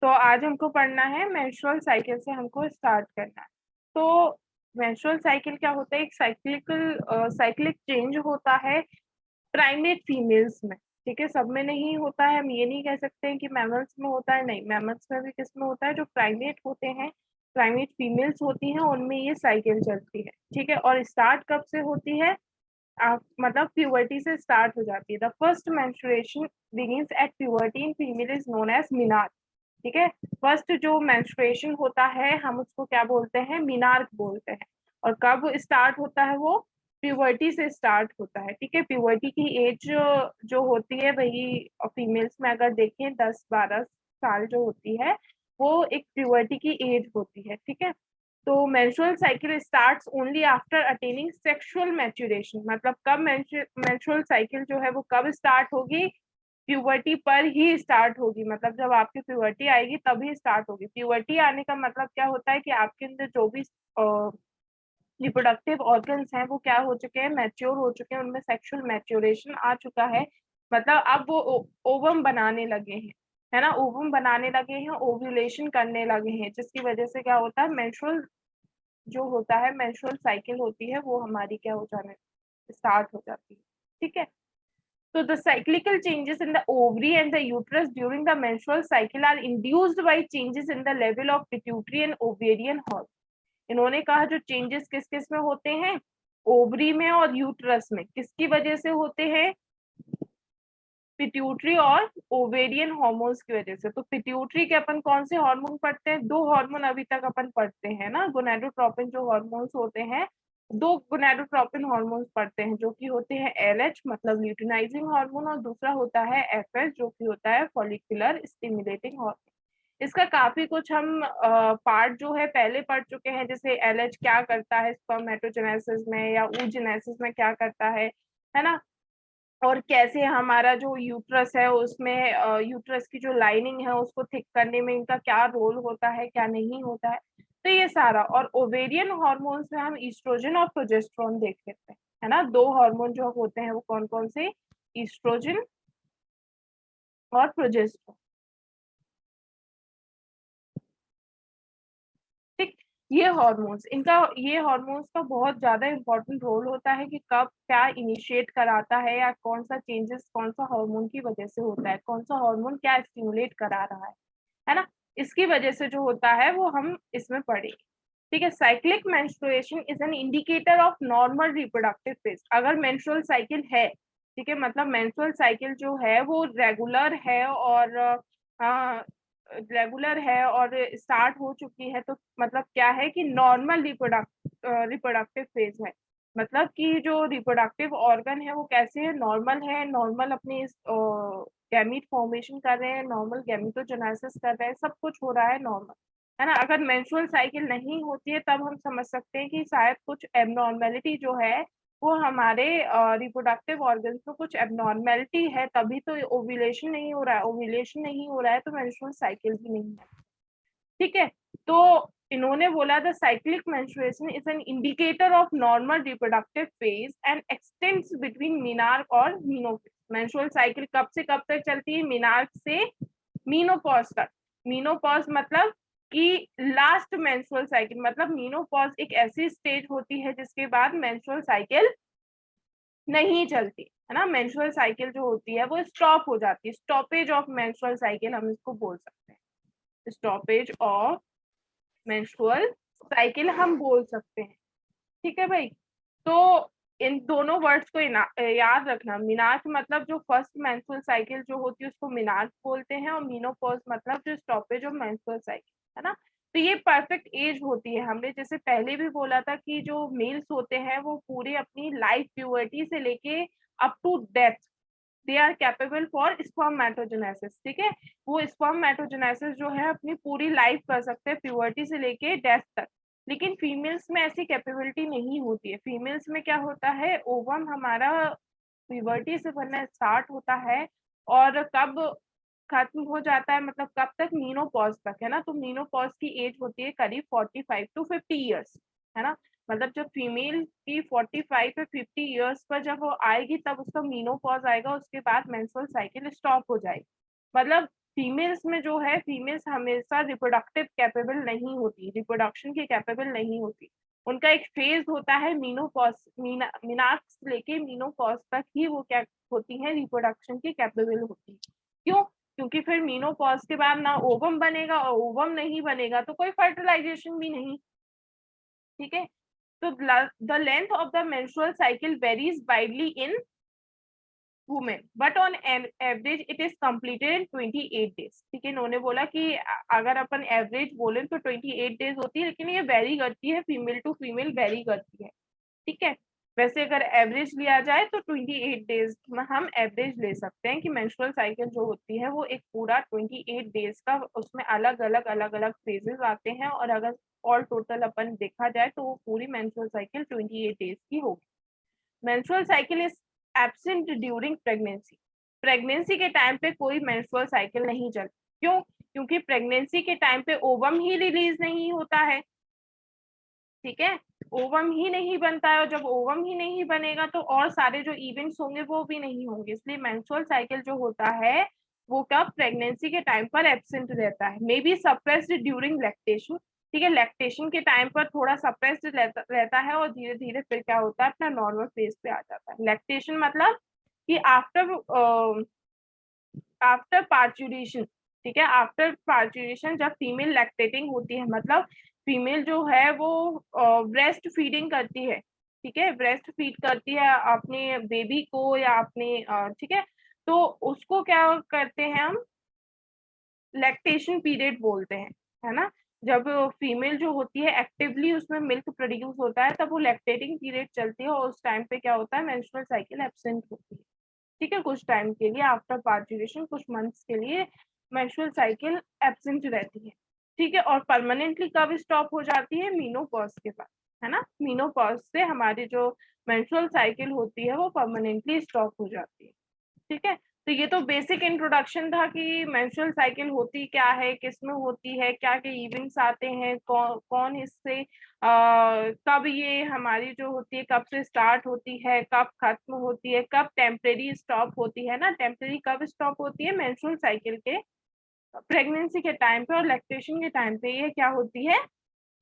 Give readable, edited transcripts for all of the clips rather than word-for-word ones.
तो आज हमको पढ़ना है मेंस्ट्रुअल साइकिल से हमको स्टार्ट करना है। तो मेंस्ट्रुअल साइकिल क्या होता है? एक साइक्लिक चेंज होता है प्राइमेट फीमेल्स में। ठीक है, सब में नहीं होता है। हम ये नहीं कह सकते हैं कि मैमल्स में होता है, नहीं, मैमल्स में भी किस में होता है? जो प्राइमेट होते हैं, प्राइमेट फीमेल्स होती हैं, उनमें ये साइकिल चलती है। ठीक है, और स्टार्ट कब से होती है? मतलब प्यूबर्टी से स्टार्ट हो जाती है। The first menstruation begins at puberty in female is known as menarche. ठीक है, फर्स्ट जो मेंस्ट्रुएशन होता है हम उसको क्या बोलते हैं? मीनार्क बोलते हैं। और कब स्टार्ट होता है? वो प्यूबर्टी से स्टार्ट होता है। ठीक है, प्यूबर्टी की एज जो होती है वही फीमेल्स में अगर देखें 10-12 साल जो होती है वो एक प्यूबर्टी की एज होती है। ठीक है, तो menstrual cycle starts only after attaining sexual maturation. मतलब कब मेंस्ट्रुअल साइकिल जो है वो कब स्टार्ट होगी? प्यूबर्टी पर ही स्टार्ट होगी। मतलब जब आपकी प्यूबर्टी आएगी तभी स्टार्ट होगी। प्यूबर्टी आने का मतलब क्या होता है कि आपके अंदर जो भी रिप्रोडक्टिव ऑर्गन्स हैं वो क्या हो चुके हैं? मैच्योर हो चुके हैं, उनमें सेक्सुअल मैच्योरेशन आ चुका है। मतलब अब वो ओवम बनाने लगे हैं, है ना, ओवम बनाने लगे हैं, ओव्यूलेशन करने लगे हैं, जिसकी वजह से क्या होता है? मेंस्ट्रुअल जो होता है, मेंस्ट्रुअल साइकिल होती है वो हमारी क्या हो जाने स्टार्ट हो जाती है। ठीक है, so the cyclical changes in the ovary and the uterus during the menstrual cycle are induced by changes in the level of pituitary and ovarian hormone. इन्होंने कहा जो चेंजेस किस किस में होते हैं? ओवरी में और यूट्रस में। किसकी वजह से होते हैं? पिट्यूटरी और ओवेरियन हार्मोन्स की वजह से। तो पिट्यूटरी के अपन कौन से हार्मोन पढ़ते हैं? दो हार्मोन अभी तक अपन पढ़ते हैं ना, गोनाडोट्रोपिन जो हार्मोन्स होते हैं, दो गोनाडोट्रोपिन हार्मोन्स पढ़ते हैं, जो कि होते हैं एलएच मतलब ल्यूटिनाइजिंग हार्मोन, और दूसरा होता है एफएस जो कि होता है फॉलिकुलर स्टिमुलेटिंग हार्मोन। इसका काफी कुछ हम पार्ट जो है पहले पढ़ चुके हैं, जैसे एलएच क्या करता है स्पर्मेटोजेनेसिस में या oogenesis में क्या करता है ना, और कैसे हमारा जो यूट्रस है उसमें यूट्रस की जो लाइनिंग है उसको थिक करने में इनका क्या रोल होता है, क्या नहीं होता है। तो ये सारा, और ओवेरियन हार्मोन्स में हम ईस्ट्रोजन और प्रोजेस्टेरोन देख लेते हैं, है ना। दो हार्मोन जो होते हैं वो कौन कौन से? ईस्ट्रोजन और प्रोजेस्टेरोन। ठीक, ये हार्मोन्स का बहुत ज्यादा इंपॉर्टेंट रोल होता है कि कब क्या इनिशिएट कराता है, या कौन सा चेंजेस कौन सा हार्मोन की वजह से होता है, कौन सा हार्मोन क्या स्टिमुलेट करा रहा है ना। इसकी वजह से जो होता है वो हम इसमें पढ़ेंगे। ठीक है, cyclic menstruation is an indicator of normal reproductive phase. अगर मेंस्ट्रुअल साइकिल है, ठीक है, मतलब मेंस्ट्रुअल साइकिल जो है वो रेगुलर है और स्टार्ट हो चुकी है, तो मतलब क्या है कि नॉर्मल रिप्रोडक्टिव फेज है। मतलब कि जो रिप्रोडक्टिव ऑर्गन है वो कैसे है? नॉर्मल है, नॉर्मल अपनी गैमीट फॉर्मेशन कर रहे हैं, नॉर्मल गैमीटोजेनेसिस कर रहे हैं, सब कुछ हो रहा है नॉर्मल, है ना। अगर मेंस्ट्रुअल साइकिल नहीं होती है तब हम समझ सकते हैं कि शायद कुछ एबनॉर्मेलिटी जो है वो हमारे रिप्रोडक्टिव ऑर्गन्स में कुछ एबनॉर्मेलिटी है, तभी तो ओव्यूलेशन नहीं हो रहा है। ओव्यूलेशन नहीं हो रहा है तो मेंस्ट्रुअल साइकिल भी नहीं है। ठीक है, तो इन्होंने बोला the cyclic menstruation is an indicator of normal reproductive phase and x tends between menarche और मीनोपॉज। मेंस्ट्रुअल साइकिल कब से कब तक चलती है? मीनार्क से मीनोपॉज तक। मीनोपॉज मतलब कि लास्ट मेंस्ट्रुअल साइकिल, मतलब मीनोपॉज एक ऐसी स्टेज होती है जिसके बाद मेंस्ट्रुअल साइकिल नहीं चलती, है ना। मेंस्ट्रुअल साइकिल जो होती है वो स्टॉप हो जाती है। स्टॉपेज ऑफ मेंस्ट्रुअल साइकिल हम इसको बोल सकते हैं, स्टॉपेज ऑफ मेंस्ट्रुअल साइकिल हम बोल सकते हैं। ठीक है भाई, तो इन दोनों वर्ड्स को याद रखना। मिनार्क मतलब जो फर्स्ट मेंस्ट्रुअल साइकिल जो होती है उसको मिनार्क बोलते हैं, और मीनोपॉज मतलब जो स्टॉपेज ऑफ मेंस्ट्रुअल साइकिल, है ना। तो ये परफेक्ट एज होती है। हमने जैसे पहले भी बोला था कि जो मेल्स होते हैं वो पूरे अपनी लाइफ प्यूबर्टी से लेके up to death they are capable for spermatogenesis. ठीक है, वो स्पर्मेटोजेनेसिस जो है अपनी पूरी लाइफ कर सकते हैं प्यूबर्टी से लेके डेथ तक। लेकिन फीमेल्स में ऐसी कैपेबिलिटी नहीं होती है। फीमेल्स में क्या होता है? ओवम हमारा प्यूबर्टी से बनना स्टार्ट होता है, और कब खत्म हो जाता है, मतलब कब तक? मीनोपॉज तक, है ना। तो मीनोपॉज की एज होती है करीब 45 to 50 ईयर्स, है ना। मतलब जब फीमेल की 45 या 50 ईयर्स पर जब वो आएगी तब उसका मीनोपॉज आएगा, उसके बाद मेंस्ट्रुअल साइकिल स्टॉप हो जाएगी। मतलब फीमेल्स में जो है, फीमेल्स हमेशा रिप्रोडक्टिव कैपेबल नहीं होती, रिप्रोडक्शन की कैपेबल नहीं होती। उनका एक फेज होता है मीनोपॉज, मीनाक्स लेके मीनोपॉज तक ही वो क्या होती है, रिप्रोडक्शन की कैपेबल होती है। क्यों? क्योंकि फिर मीनोपॉज के बाद ना ओवम बनेगा, और ओवम नहीं बनेगा तो कोई फर्टिलाइजेशन भी नहीं। ठीक है, तो the length of the menstrual cycle varies widely in women but on average it is completed in 28 days. ठीक है, इन्होंने बोला कि अगर अपन एवरेज बोले तो 28 डेज होती है, लेकिन ये वेरी करती है, फीमेल टू फीमेल वेरी करती है। ठीक है, वैसे अगर एवरेज लिया जाए तो 28 डेज में हम एवरेज ले सकते हैं कि मेंस्ट्रुअल साइकिल जो होती है वो एक पूरा 28 डेज का, उसमें अलग अलग फेजेस आते हैं, और अगर ऑल टोटल अपन देखा जाए तो वो पूरी मेंस्ट्रुअल साइकिल 28 डेज की होगी। Menstrual cycle is absent during pregnancy. Pregnancy के टाइम पे कोई मेंस्ट्रुअल साइकिल नहीं चलती। क्यों? क्योंकि प्रेगनेंसी के टाइम पे ओवम ही रिलीज नहीं होता है। ठीक है, ओवम ही नहीं बनता है, और जब ओवम ही नहीं बनेगा तो और सारे जो इवेंट्स होंगे वो भी नहीं होंगे। इसलिए मेंस्ट्रुअल साइकिल जो होता है वो कब प्रेगनेंसी के टाइम पर एब्सेंट रहता है, may be suppressed during lactation. ठीक है, लैक्टेशन के टाइम पर थोड़ा सप्रेस्ड रहता है, और धीरे धीरे फिर क्या होता है, अपना नॉर्मल फेज पे आ जाता है। लैक्टेशन मतलब कि आफ्टर पार्चुरेशन। ठीक है, आफ्टर पार्चुरेशन जब फीमेल लैक्टेटिंग होती है, मतलब फीमेल जो है वो ब्रेस्ट फीडिंग करती है। ठीक है, ब्रेस्ट फीड करती है अपने बेबी को या अपने ठीक है, तो उसको क्या करते हैं हम, लैक्टेशन पीरियड बोलते हैं, है ना। जब फीमेल जो होती है एक्टिवली उसमें मिल्क प्रोड्यूस होता है, तब वो लैक्टेटिंग पीरियड चलती है, और उस टाइम पे क्या होता है, मेंस्ट्रुअल साइकिल एब्सेंट होती है। ठीक है, कुछ टाइम के लिए आफ्टर पार्चुरेशन, कुछ मंथ्स के लिए मेंस्ट्रुअल साइकिल एब्सेंट रहती है। ठीक है, और परमानेंटली कब स्टॉप हो जाती है, मीनोपॉज के बाद, है ना। मीनोपॉज से हमारी जो मेंस्ट्रुअल साइकिल होती है वो परमानेंटली स्टॉप हो जाती है। ठीक है, तो ये तो बेसिक इंट्रोडक्शन था कि मेंस्ट्रुअल साइकिल होती क्या है, किसमें होती है, क्या क्या इवेंट्स आते हैं, कौन इससे कब ये हमारी जो होती है कब से स्टार्ट होती है, कब खत्म होती है, कब टेम्परेरी स्टॉप होती है ना। टेम्परेरी कब स्टॉप होती है, मेंस्ट्रुअल साइकिल के प्रेगनेंसी के टाइम पे और लैक्टेशन के टाइम पे ये क्या होती है,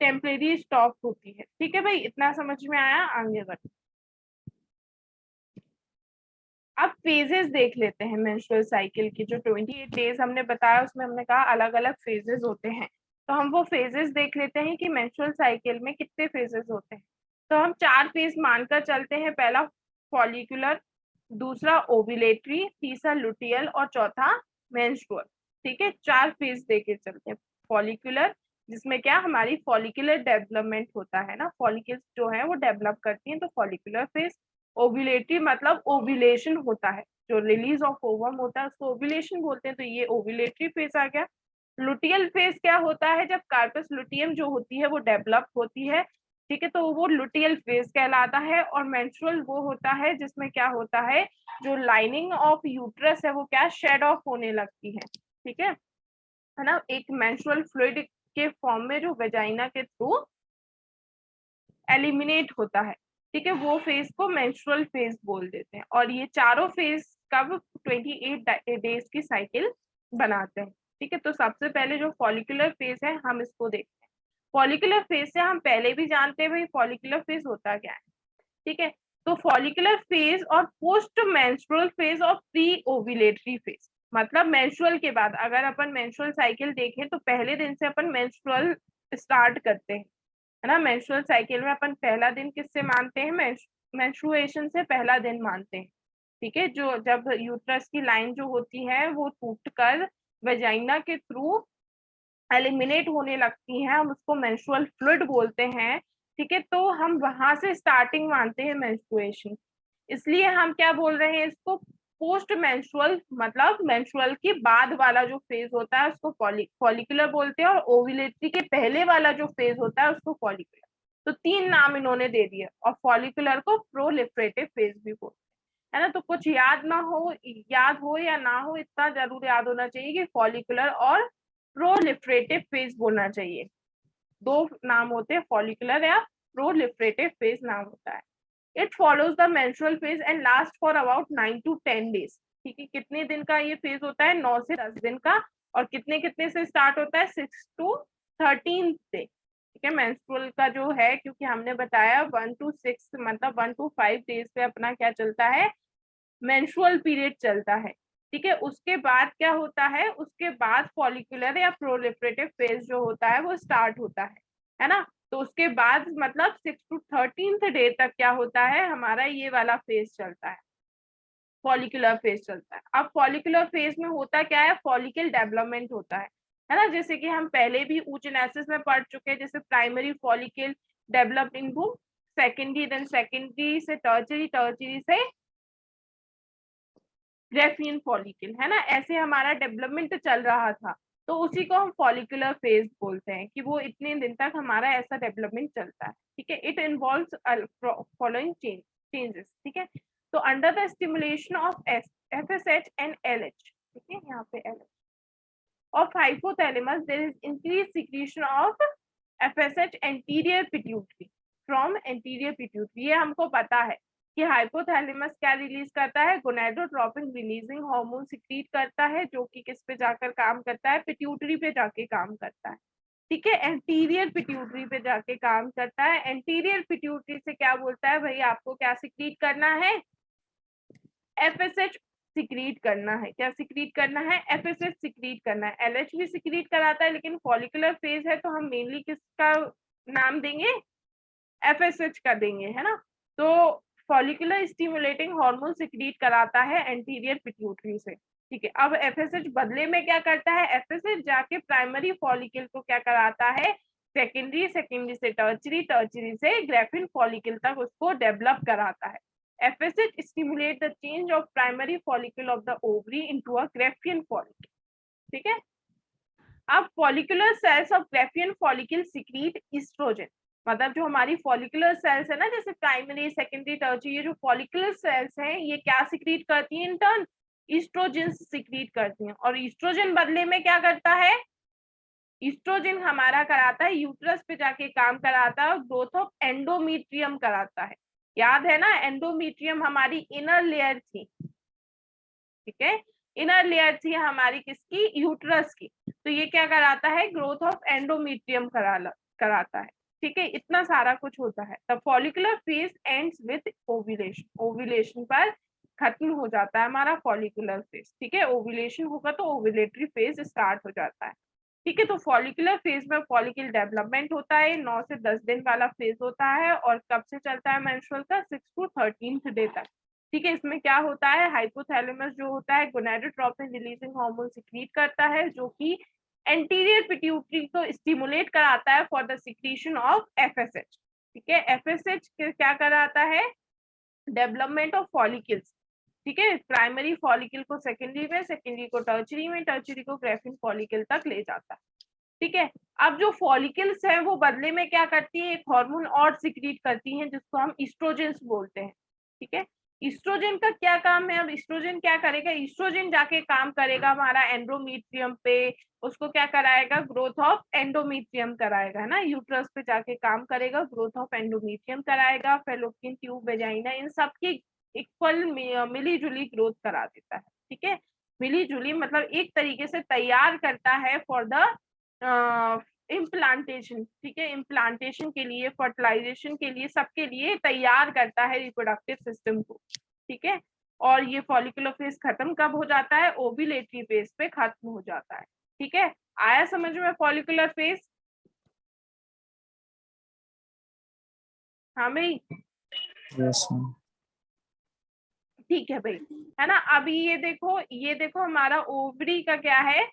टेम्परेरी स्टॉप होती है। ठीक है भाई, इतना समझ में आया, आगे बढ़ते। अब फेजेस देख लेते हैं मेंस्ट्रुअल साइकिल की। जो 28 डेज हमने बताया उसमें हमने कहा अलग अलग फेजेस होते हैं, तो हम वो फेजेस देख लेते हैं कि मेंस्ट्रुअल साइकिल में कितने फेजेस होते हैं। तो हम 4 फेज मानकर चलते हैं, पहला फॉलिकुलर, दूसरा ओव्यूलेटरी, तीसरा लुटियल और चौथा मेंस्ट्रुअल। ठीक है, 4 फेज देके चलते हैं। फॉलिकुलर, जिसमें क्या हमारी फॉलिकुलर डेवलपमेंट होता है ना, फॉलिकल्स जो है वो डेवलप करती हैं, तो फॉलिकुलर फेज। ओव्यूलेटरी मतलब ओव्यूलेशन होता है, जो रिलीज ऑफ ओवम होता है उसको ओव्यूलेशन बोलते हैं, तो ये ओव्यूलेटरी फेज आ गया। लुटियल फेज क्या होता है, जब कार्पस लुटियम जो होती है वो डेवलप होती है। ठीक है, तो वो लुटियल फेज कहलाता है। और मेंस्ट्रुअल वो होता है जिसमें क्या होता है, जो लाइनिंग ऑफ यूट्रस है वो क्या शेड ऑफ होने लगती है। ठीक है ना, एक मेंस्ट्रुअल फ्लूइड के फॉर्म में जो वेजाइना के थ्रू एलिमिनेट होता है। ठीक है, वो फेज को मेंस्ट्रुअल फेज बोल देते हैं। और ये चारों फेज कब 28 डेज की साइकिल बनाते हैं। ठीक है, तो सबसे पहले जो फॉलिकुलर फेज है हम इसको देखते हैं। फॉलिकुलर फेज से हम पहले भी जानते हैं भाई फॉलिकुलर फेज होता क्या है। ठीक है, तो फॉलिकुलर फेज और पोस्ट मेंस्ट्रुअल फेज और प्री ओव्यूलेटरी फेज, मतलब मेंस्ट्रुअल के बाद अगर अपन मेंस्ट्रुअल साइकिल देखें तो पहले दिन से अपन मेंस्ट्रुअल स्टार्ट करते हैं, है ना। मेंस्ट्रुअल साइकिल में अपन पहला दिन किससे मानते हैं, मेंस्ट्रुएशन से पहला दिन मानते हैं। ठीक है, जो जब यूट्रस की लाइन जो होती है वो टूटकर वेजाइना के थ्रू एलिमिनेट होने लगती है, हम उसको मेंस्ट्रुअल फ्लूइड बोलते हैं। ठीक है, तो हम वहां से स्टार्टिंग मानते हैं मेंस्ट्रुएशन। इसलिए हम क्या बोल रहे हैं इसको, पोस्ट मेंस्ट्रुअल, मतलब मेंस्ट्रुअल के बाद वाला जो फेज होता है उसको फॉलिकुलर बोलते हैं, और ओव्यूलेटरी के पहले वाला जो फेज होता है उसको फॉलिकुलर। तो 3 नाम इन्होंने दे दिए, और फॉलिकुलर को प्रोलिफरेटिव फेज भी बोलते हैं, है ना। तो कुछ याद हो या ना हो, इतना जरूर याद होना चाहिए कि फॉलिकुलर और प्रोलिफरेटिव फेज बोलना चाहिए। 2 नाम होते हैं, फॉलिकुलर या प्रोलिफरेटिव फेज नाम होता है। It follows the menstrual phase and last for about 9 to 10 days। ठीक है, कितने दिन का ये फेज होता है, 9 से 10 दिन का और कितने कितने से स्टार्ट होता है, 6 to 13 से, ठीक है। मेंस्ट्रुअल का जो है, क्योंकि हमने बताया 1 to 6 मतलब 1 to 5 डेज पे अपना क्या चलता है, मेंस्ट्रुअल पीरियड चलता है, ठीक है। उसके बाद क्या होता है, उसके बाद फॉलिकुलर या प्रोलिफरेटिव फेज जो होता है वो स्टार्ट होता है ना। तो उसके बाद मतलब 6 to 13th डे तक क्या होता है, हमारा ये वाला फेज चलता है, फॉलिकुलर फेज चलता है। अब फॉलिकुलर फेज में होता क्या है, फॉलिकल डेवलपमेंट होता है ना। जैसे कि हम पहले भी oogenesis में पढ़ चुके हैं, जैसे primary follicle develop into secondary, then secondary से टर्चरी, टर्चरी से ग्रेफियन फॉलिकल, है ना। ऐसे हमारा डेवलपमेंट चल रहा था, तो उसी को हम फॉलिकुलर फेज बोलते हैं, कि वो इतने दिन तक हमारा ऐसा डेवलपमेंट चलता है, ठीक है। इट इन्वॉल्व्स फॉलोइंग चेंजेस, ठीक है। तो under the stimulation of FSH and LH, ठीक है, यहाँ पे LH of hypothalamus, there is increased secretion of FSH anterior pituitary from anterior pituitary। ये हमको पता है कि हाइपोथैलेमस क्या रिलीज करता है, गोनेडोट्रोपिन रिलीजिंग हार्मोन सिक्रीट करता है, जो कि किस पे जाकर काम करता है, पिट्यूटरी पे जाके काम करता है, ठीक है। एंटीरियर पिट्यूटरी पे जाके काम करता है। एंटीरियर पिट्यूटरी से क्या बोलता है, भाई आपको क्या सिक्रीट करना है, FSH सिक्रीट करना है। क्या सिक्रीट करना है, FSH सिक्रीट करना है। LH भी सिक्रीट कराता है, लेकिन फॉलिकुलर फेज है तो हम मेनली किसका नाम देंगे, FSH का देंगे, है ना। तो फॉलिकुलर स्टिमुलेटिंग हार्मोन सिक्रीट कराता है एंटीरियर पिट्यूटरी से, ठीक है। अब FSH बदले में क्या करता है, FSH जाके प्राइमरी फॉलिकल को क्या कराता है, सेकेंडरी, सेकेंडरी से टर्चरी, टर्चरी से ग्रेफिन फॉलिकल तक उसको डेवलप कराता है। FSH stimulate the change of primary follicle of the ovary into a Graafian follicle, ठीक है। अब follicular cells of Graafian follicle secrete oestrogen, मतलब जो हमारी फॉलिकुलर सेल्स है ना, जैसे प्राइमरी, सेकेंडरी, टर्चरी, ये जो फॉलिकुलर सेल्स हैं ये क्या सिक्रीट करती हैं, इन टर्न ईस्ट्रोजन सिक्रीट करती हैं। और ईस्ट्रोजन बदले में क्या करता है, ईस्ट्रोजन हमारा कराता है, यूट्रस पे जाके काम कराता है और ग्रोथ ऑफ एंडोमीट्रियम कराता है। याद है ना, एंडोमीट्रियम हमारी इनर लेयर थी, ठीक है, इनर लेयर थी हमारी किसकी, यूट्रस की। तो ये क्या कराता है, ग्रोथ ऑफ एंडोमीट्रियम कराता है, ठीक है। इतना सारा कुछ होता है। The follicular phase ends with ovulation, ovulation पर खत्म हो जाता है हमारा फॉलिकुलर फेज, ठीक है। ओव्यूलेशन होगा तो ओव्यूलेटरी फेज स्टार्ट हो जाता है, ठीक है। तो फॉलिकुलर फेज में फॉलिकल डेवलपमेंट होता है, 9 से 10 दिन वाला फेज होता है, और कब से चलता है मेंस्ट्रुअल का, 6 to 13th डे तक, ठीक है। इसमें क्या होता है, हाइपोथैलेमस जो होता है गोनेडोट्रोपिन रिलीजिंग हार्मोन सिक्रीट करता है, जो कि एंटीरियर पिट्यूटरी को स्टिमुलेट कराता है for the secretion of FSH, ठीक है। FSH क्या कराता है, डेवलपमेंट ऑफ फॉलिकल्स, ठीक है। प्राइमरी फॉलिकल को सेकेंडरी में, सेकेंडरी को टर्चरी में, टर्चरी को ग्रेफिन फॉलिकल तक ले जाता है, ठीक है। अब जो फॉलिकल्स है वो बदले में क्या करती है, एक हार्मोन और सिक्रीट करती हैं जिसको हम ईस्ट्रोजेंस बोलते हैं, ठीक है। ईस्ट्रोजन का क्या काम है, अब ईस्ट्रोजन क्या करेगा, ईस्ट्रोजन जाके काम करेगा हमारा एंडोमीट्रियम पे, उसको क्या कराएगा, ग्रोथ ऑफ एंडोमीट्रियम कराएगा, है ना। यूट्रस पे जाके काम करेगा, ग्रोथ ऑफ एंडोमीट्रियम कराएगा, फेलोपियन ट्यूब, वेजाइना, इन सब की इक्वल मिली जुली ग्रोथ करा देता है, ठीक है। मिली जुली मतलब एक तरीके से तैयार करता है फॉर द इम्प्लांटेशन, ठीक है। इम्प्लांटेशन के लिए, फर्टिलाइजेशन के लिए, सबके लिए तैयार करता है रिप्रोडक्टिव सिस्टम को, ठीक है। और ये फॉलिकुलर फेज खत्म कब हो जाता है, ओव्यूलेटरी फेज पे खत्म हो जाता है, ठीक है। आया समझ में फॉलिकुलर फेज, हाँ भाई, यस मैम। ठीक है भाई, है ना। अभी ये देखो हमारा ओवरी का क्या है,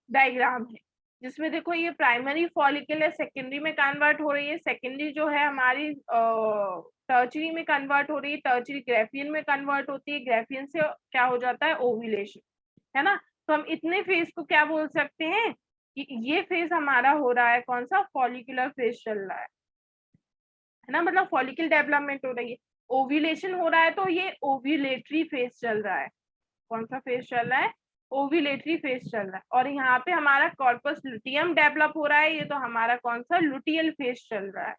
डायग्राम है, जिसमें देखो ये प्राइमरी फॉलिकल है, सेकेंडरी में कन्वर्ट हो रही है, सेकेंडरी जो है हमारी टर्चरी में कन्वर्ट हो रही है, टर्चरी ग्रेफियन में कन्वर्ट होती है, ग्रेफियन से क्या हो जाता है, ओव्यूलेशन, है ना। तो हम इतने फेज को क्या बोल सकते हैं कि ये फेज हमारा हो रहा है, कौन सा, फॉलिकुलर फेज चल रहा है ना, मतलब फॉलिकल डेवलपमेंट हो रही है, ओव्यूलेशन हो रहा है, तो ये ओव्यूलेटरी फेज चल रहा है। कौन सा फेज चल रहा है, ओव्यूलेटरी फेज चल रहा है। और यहाँ पे हमारा कॉर्पस लुटियम डेवलप हो रहा है, ये तो हमारा कौन सा, लुटियल फेज चल रहा है,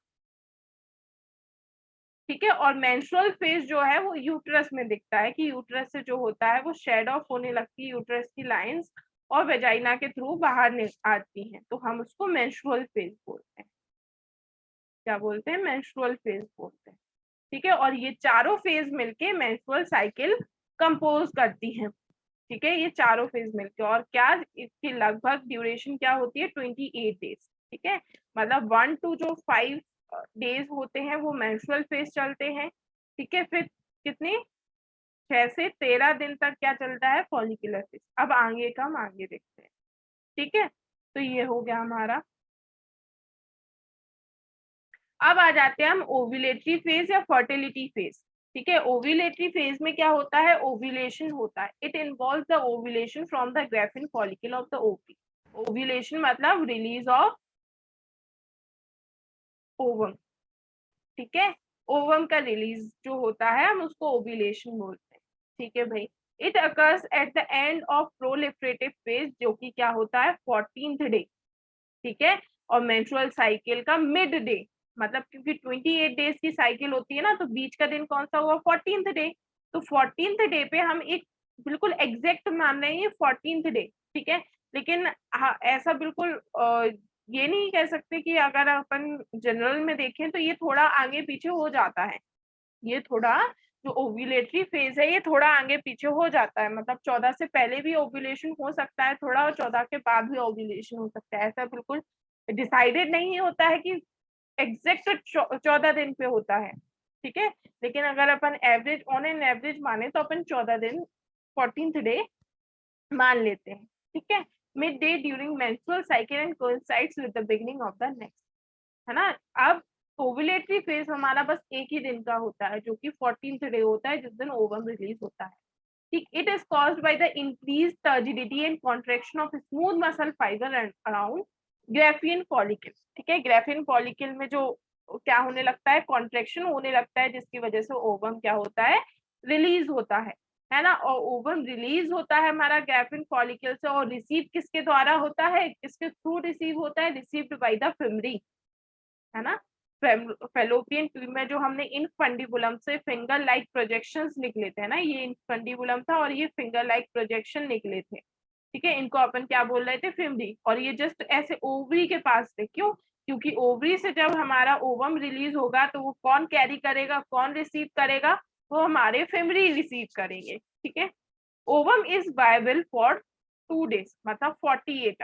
ठीक है। और मेंस्ट्रुअल फेज जो है वो यूट्रस में दिखता है, कि यूट्रस से जो होता है वो शेड ऑफ होने लगती है, यूट्रस की लाइंस और वेजाइना के थ्रू बाहर आती हैं, तो हम उसको मेंस्ट्रुअल फेज बोलते हैं। क्या बोलते हैं? मेंस्ट्रुअल फेज बोलते हैं। ठीक है। और ये चारों फेज मिलके मेंस्ट्रुअल साइकिल कंपोज करती हैं। ठीक है, ये चारों फेज मिलके। और क्या इसकी लगभग ड्यूरेशन क्या होती है? 28 डेज। ठीक है, मतलब 1 to जो 5 डेज होते हैं वो मेंस्ट्रुअल फेज चलते हैं। ठीक है, फिर कितने? 6 से 13 दिन तक क्या चलता है? Follicular phase. अब आगे का हम आगे देखते हैं। ठीक है, तो ये हो गया हमारा। अब आ जाते हैं हम ओव्यूलेटरी फेज या फर्टिलिटी फेज। ठीक है, ओव्यूलेटरी फेज में क्या होता है? ओव्यूलेशन होता है। It involves the ovulation from the graphene follicle of the ovary. Ovulation मतलब रिलीज ऑफ ओवम। ठीक है, ओवम का रिलीज जो होता है हम उसको ओव्यूलेशन बोलते हैं। ठीक है भाई। It occurs at the end of proliferative phase, जो कि क्या होता है? 14th day. ठीक है, और मेंस्ट्रुअल साइकिल का मिड डे, मतलब क्योंकि 28 डेज की साइकिल होती है ना, तो बीच का दिन कौन सा हुआ? 14th day. तो 14th डे पे हम एक बिल्कुल एग्जैक्ट मान रहे हैं 14th डे। ठीक है, लेकिन हाँ, ऐसा बिल्कुल ये नहीं कह सकते कि अगर अपन जनरल में देखें तो ये थोड़ा आगे पीछे हो जाता है। ये थोड़ा जो ओव्यूलेटरी फेज है ये थोड़ा आगे पीछे हो जाता है, मतलब 14 से पहले भी ओव्यूलेशन हो सकता है थोड़ा, और 14 के बाद भी ओव्यूलेशन हो सकता है। ऐसा बिल्कुल डिसाइडेड नहीं होता है कि एग्जैक्ट 14 दिन पे होता है। ठीक है, लेकिन अगर अपन एवरेज ऑन एन एवरेज माने तो अपन 14 दिन 14th डे मान लेते हैं। ठीक है, mid day during menstrual cycle and coincides with the beginning of the next. है ना। अब ओव्यूलेटरी फेज हमारा बस एक ही दिन का होता है, जो कि 14th डे होता है, जिस दिन ओवम रिलीज होता है। ठीक, it is caused by the increase turgidity and contraction of smooth muscle fibre around Graafian follicle. ठीक है, ग्राफियन फॉलिकल में जो क्या होने लगता है? कॉन्ट्रैक्शन होने लगता है, जिसकी वजह से ओवम क्या होता है? रिलीज होता है ना। और ओवम रिलीज होता है हमारा ग्राफियन फॉलिकल से, और रिसीव किसके द्वारा होता है? किसके थ्रू रिसीव होता है? Received by the fimbria. है ना। फेलोपियन ट्यूब में जो हमने इनफंडिबुलम से फिंगर लाइक प्रोजेक्शंस निकले थे ना, ये इनफंडिबुलम था और ये फिंगर लाइक प्रोजेक्शन निकले थे। ठीक है, इनको अपन क्या बोल रहे थे? फिमरी। और ये जस्ट ऐसे ओवरी के पास थे। क्यों? क्योंकि ओवरी से जब हमारा ओवम रिलीज होगा तो वो कौन कैरी करेगा, कौन रिसीव करेगा? वो हमारे फिमरी रिसीव करेंगे। ठीक है, ovum is viable for 2 days, मतलब 48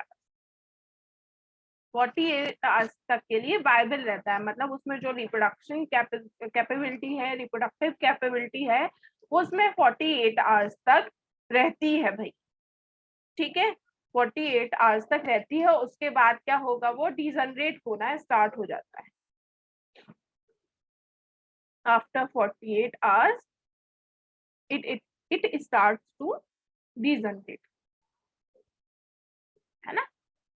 आवर्स तक के लिए वायबल रहता है। मतलब उसमें जो रिप्रोडक्शन कैपेबिलिटी है, रिप्रोडक्टिव कैपेबिलिटी है, वो उसमें 48 आवर्स तक रहती है भाई। ठीक है, 48 आवर्स तक रहती है। उसके बाद क्या होगा? वो डिजनरेट होना स्टार्ट हो जाता है। After 48 hours it starts to degenerate. है ना।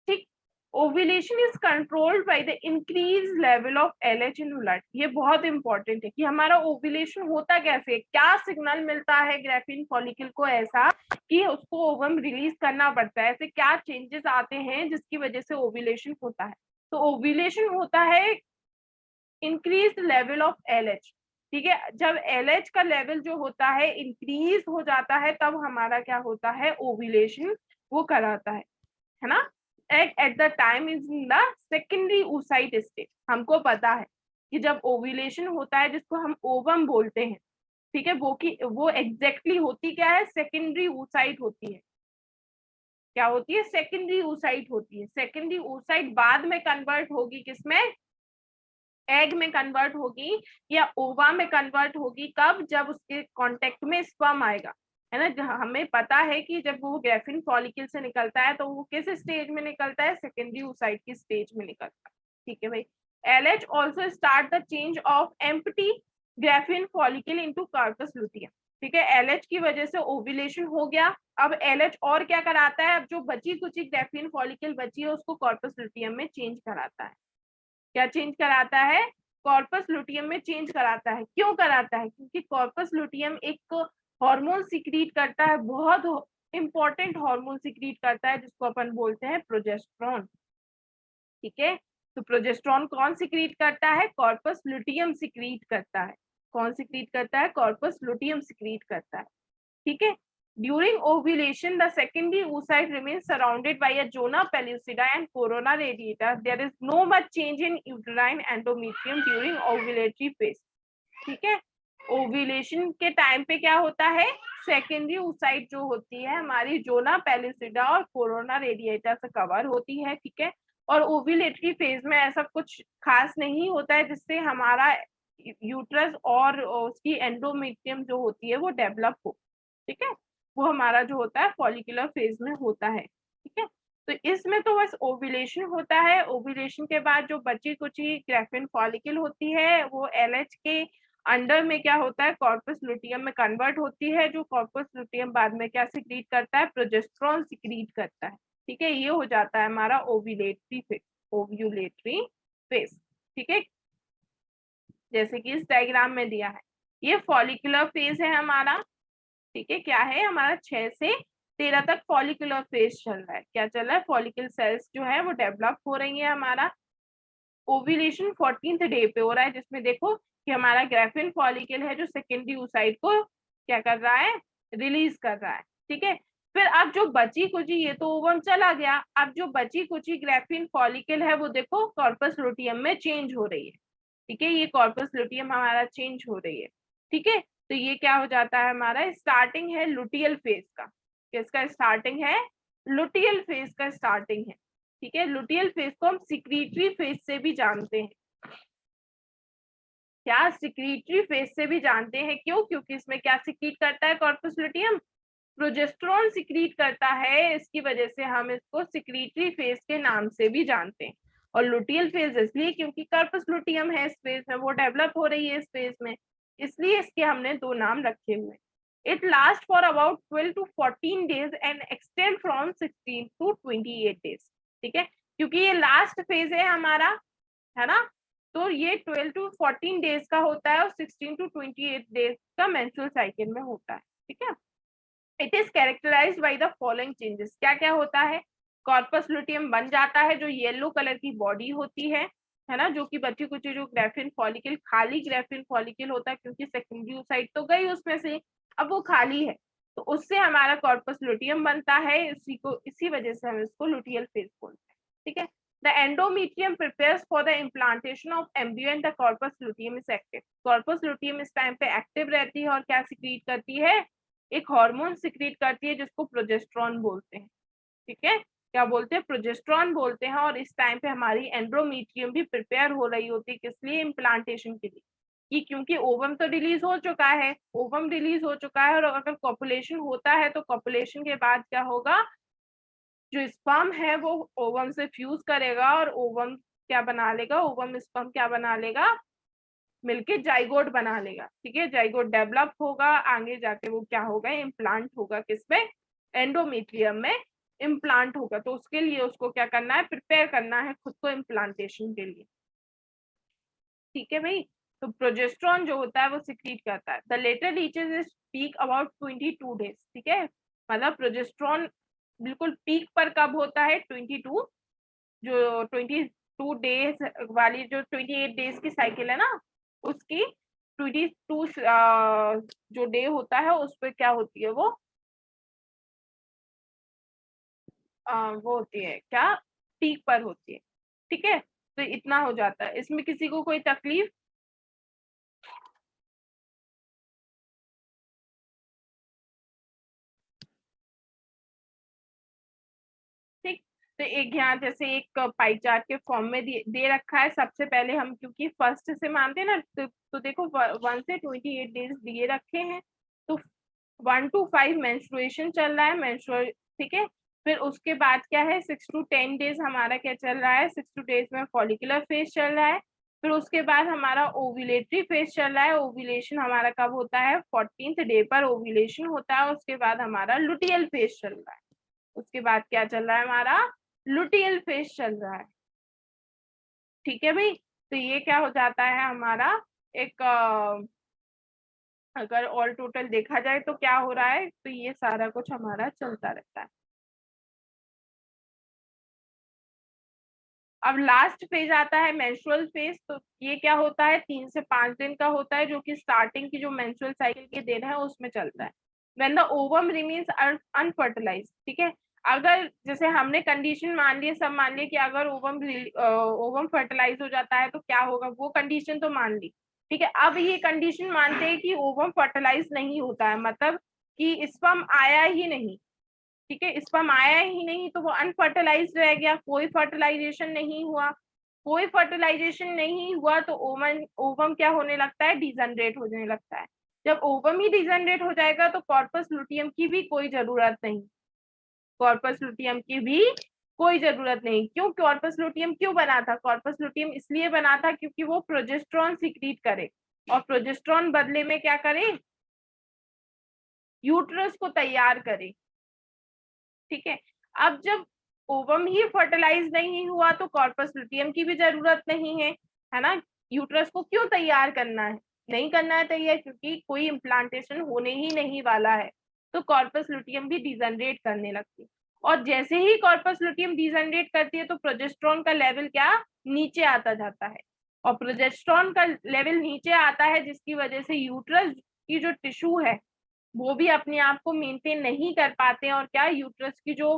ठीक, ovulation is controlled by the increase level of LH in blood. ये बहुत इंपॉर्टेंट है कि हमारा ओव्यूलेशन होता कैसे, क्या सिग्नल मिलता है ग्राफिन फॉलिकल को ऐसा कि उसको ओवम रिलीज करना पड़ता है, ऐसे क्या चेंजेस आते हैं जिसकी वजह से ओव्यूलेशन होता है? तो ओव्यूलेशन होता है इंक्रीज लेवल ऑफ LH। ठीक है, जब LH का लेवल जो होता है इंक्रीज हो जाता है, तब हमारा क्या होता है? ओव्यूलेशन वो कराता है ना। At the time is in the secondary oocyte state. हमको पता है कि जब ओव्यूलेशन होता है, जिसको हम ओवम बोलते हैं, ठीक है, वो एग्जैक्टली होती क्या है? सेकेंडरी oocyte होती है। क्या होती है? सेकेंडरी oocyte होती है। सेकेंडरी oocyte बाद में कन्वर्ट होगी किसमें? एग में कन्वर्ट होगी या ओवा में कन्वर्ट होगी। कब? जब उसके कांटेक्ट में स्पर्म आएगा। है ना, हमें पता है कि जब वो ग्राफिन फॉलिकल से निकलता है तो वो किस स्टेज में निकलता है? सेकेंडरी oocyte की स्टेज में निकलता है। ठीक है भाई। LH also start the change of empty graphene follicle into corpus luteum। ठीक है, LH की वजह से ओव्यूलेशन हो गया। अब LH और क्या कराता है? अब जो बची कुची ग्राफिन फॉलिकल बची है उसको कॉर्पस लुटियम में चेंज कराता है। क्या चेंज कराता है? कॉर्पस लुटियम में चेंज कराता है। क्यों कराता है? क्योंकि कॉर्पस लुटियम एक हार्मोन सिक्रीट करता है, बहुत इंपॉर्टेंट हार्मोन सिक्रीट करता है, जिसको अपन बोलते हैं प्रोजेस्टेरॉन। ठीक है, तो प्रोजेस्टेरॉन कौन सिक्रीट करता है? कॉर्पस लुटियम सिक्रीट करता है। कौन सिक्रीट करता है? कॉर्पस लुटियम सिक्रीट करता है, ठीक है। During ovulation the secondary oocyte remains surrounded by a zona pellucida and corona radiata. There is no much change in uterine endometrium during ovulatory phase, ठीक है। ओव्यूलेशन के टाइम पे क्या होता है? सेकेंडरी oocyte जो होती है हमारी जोना पेलुसिडा और कोरोना रेडिएटा से कवर होती है, ठीक है। और ओव्यूलेटरी फेज में ऐसा कुछ खास नहीं होता है जिससे हमारा यूट्रस और उसकी एंडोमेट्रियम जो होती है वो डेवलप हो, ठीक है। वो हमारा जो होता है फॉलिकुलर फेज में होता है, ठीक है। तो इसमें तो बस ओव्यूलेशन होता है। ओव्यूलेशन के बाद जो बची कुची ग्रेफिन फॉलिकल होती है वो एलएच के अंडर में क्या होता है? कॉर्पस लुटियम में कन्वर्ट होती है, जो कॉर्पस लुटियम बाद में क्या सिक्रीट करता है? प्रोजेस्टेरोन सिक्रीट करता है, ठीक है। ये हो जाता है हमारा ओव्यूलेटरी फेज, ओव्यूलेटरी फेज, ठीक है, जैसे कि इस डायग्राम में दिया है। ये फॉलिकुलर फेज है हमारा, ठीक है। क्या है हमारा? 6 से 13 तक फॉलिकुलर फेज चल रहा है। क्या चल रहा है? फॉलिकल सेल्स जो है वो डेवलप हो रही है। हमारा ओव्यूलेशन 14th डे पे हो रहा है, जिसमें देखो कि हमारा ग्रेफिन फॉलिकल है जो सेकेंडरी oocyte को क्या कर रहा है? रिलीज कर रहा है, ठीक है। फिर अब जो बची कुची, ये तो ओवम चला गया, अब जो बची कुची ग्रेफिन फॉलिकल है वो देखो कॉर्पस लुटियम में चेंज हो रही है, ठीक है। ये कॉर्पस लुटियम हमारा चेंज हो रही है, ठीक है। तो ये क्या हो जाता है? हमारा स्टार्टिंग है लुटियल फेज का। किसका स्टार्टिंग है? लुटियल फेज का स्टार्टिंग है, ठीक है। लुटियल फेज को हम सिक्रीटरी फेज से भी जानते हैं। क्या? सिक्रीटरी फेज से भी जानते हैं। क्यों? क्योंकि इसमें क्या सिक्रीट करता है कॉर्पस लुटियम? प्रोजेस्टेरोन सिक्रीट करता है। इसकी वजह से हम इसको सिक्रीटरी फेज के नाम से भी जानते हैं। और लुटियल फेज इसलिए क्योंकि कॉर्पस लुटियम है इस फेज में, वो डेवलप हो रही है इस फेज में, इसलिए इसके हमने 2 नाम रखे हुए। It last for about 12 to 14 days and extend from 16 to 28 days, ठीक है। क्योंकि ये लास्ट फेज है हमारा, है ना। तो ये 12 to 14 डेज का होता है और 16 to 28 डेज का मेंस्ट्रुअल साइकिल में होता है, ठीक है। It is characterised by the following changes. क्या क्या होता है? कॉर्पस लुटियम बन जाता है, जो येलो कलर की बॉडी होती है ना, जो कि बची कुची जो ग्रेफिन फॉलिकल, खाली ग्रेफिन फॉलिकल होता है, क्योंकि सेकेंडरी oocyte तो गई उसमें से, अब वो खाली है, तो उससे हमारा कॉर्पस लुटियम बनता है। इसी वजह से हम इसको लुटियल फेज बोलते हैं, ठीक है। The endometrium prepares for the implantation of embryo and the corpus luteum is active. Corpus luteum इस टाइम पे एक्टिव रहती है और क्या सिक्रीट करती है? एक हार्मोन सिक्रीट करती है जिसको प्रोजेस्टेरोन बोलते हैं, ठीक है। क्या बोलते हैं? प्रोजेस्टेरोन बोलते हैं। और इस टाइम पे हमारी एंड्रोमीट्रियम भी प्रिपेयर हो रही होती है, किस लिए? इम्प्लांटेशन के लिए। कि क्योंकि ओवम तो रिलीज हो चुका है, ओवम रिलीज हो चुका है, और अगर कॉपुलेशन होता है तो कॉपुलेशन के बाद क्या होगा? जो स्पर्म है वो ओवम से फ्यूज करेगा और ओवम क्या बना लेगा? ओवम स्पर्म क्या बना लेगा? मिलके जाइगोट बना लेगा, ठीक है। जाइगोट डेवलप होगा, आगे जाके वो क्या होगा? इम्प्लांट होगा, किसमें? एंडोमेट्रियम में इम्प्लांट होगा। तो उसके लिए उसको क्या करना है? प्रिपेयर करना है खुद को इम्प्लांटेशन के लिए, ठीक है भाई। तो प्रोजेस्टेरोन जो होता है वो सिक्रीट करता है। The latter reaches is peak about 22 days, ठीक है। मतलब प्रोजेस्टेरोन बिल्कुल पीक पर कब होता है? 22, जो 22 डेज वाली जो 28 डेज की साइकिल है ना, उसकी 22 जो डे होता है उस पर क्या होती है? वो होती है क्या? पीक पर होती है, ठीक है। तो इतना हो जाता है। इसमें किसी को कोई तकलीफ? ठीक। तो एक यहाँ जैसे एक पाई चार्ट के फॉर्म में दे रखा है। सबसे पहले हम क्योंकि फर्स्ट से मानते हैं ना, तो देखो 1 से 28 डेज दिए रखे हैं। तो 1 to 5 मेंस्ट्रुएशन चल रहा है, मेंस्ट्रुअल, ठीक है। फिर उसके बाद क्या है? 6 to 10 डेज हमारा क्या चल रहा है? 6 to डेज में फॉलिकुलर फेज चल रहा है। फिर उसके बाद हमारा ओव्यूलेटरी फेज चल रहा है। ओव्यूलेशन हमारा कब होता है? 14th डे पर ओव्यूलेशन होता है। उसके बाद हमारा लुटियल फेज चल रहा है। उसके बाद क्या चल रहा है? हमारा लुटियल फेज चल रहा है, ठीक है भाई। तो ये क्या हो जाता है हमारा एक अगर ऑल टोटल देखा जाए तो क्या हो रहा है? तो ये सारा कुछ हमारा चलता रहता है। अब लास्ट फेज आता है मेंस्ट्रुअल फेज, तो ये क्या होता है 3 से 5 दिन का होता है, जो कि स्टार्टिंग की जो मेंस्ट्रुअल साइकिल के दिन है उसमें चलता है। When the ovum remains unfertilised, ठीक है, अगर जैसे हमने कंडीशन मान लिए, सब मान लिए कि अगर ओवम फर्टिलाइज हो जाता है तो क्या होगा, वो कंडीशन तो मान ली, ठीक है। अब ये कंडीशन मानते हैं कि ओवम फर्टिलाइज नहीं होता है, मतलब कि स्पर्म आया ही नहीं, ठीक है, स्पर्म आया ही नहीं, तो वो अनफर्टिलाइज्ड रह गया, कोई फर्टिलाइजेशन नहीं हुआ। कोई फर्टिलाइजेशन नहीं हुआ तो ओवम क्या होने लगता है, डिजनरेट होने लगता है। जब ओवम ही डिजनरेट हो जाएगा तो कॉर्पस लुटियम की भी कोई जरूरत नहीं, कॉर्पस लुटियम की भी कोई जरूरत नहीं। क्यों कॉर्पस लुटियम क्यों बना था, कॉर्पस लुटियम इसलिए बना था क्योंकि वो प्रोजेस्टेरॉन सिक्रीट करे, और प्रोजेस्टेरॉन बदले में क्या करे, यूट्रस को तैयार करे, ठीक है। अब जब ओवम ही फर्टिलाइज नहीं हुआ तो कॉर्पस लुटियम की भी जरूरत नहीं है ना। यूट्रस को क्यों तैयार करना है, नहीं करना है तैयार, क्योंकि कोई इम्प्लांटेशन होने ही नहीं वाला है, तो कॉर्पस लुटियम भी डिजनरेट करने लगती है। और जैसे ही कॉर्पस लुटियम डिजनरेट करती है तो प्रोजेस्टेरॉन का लेवल क्या, नीचे आता जाता है, और प्रोजेस्टेरॉन का लेवल नीचे आता है, जिसकी वजह से यूट्रस की जो टिश्यू है वो भी अपने आप को मेंटेन नहीं कर पाते हैं, और क्या यूट्रस की जो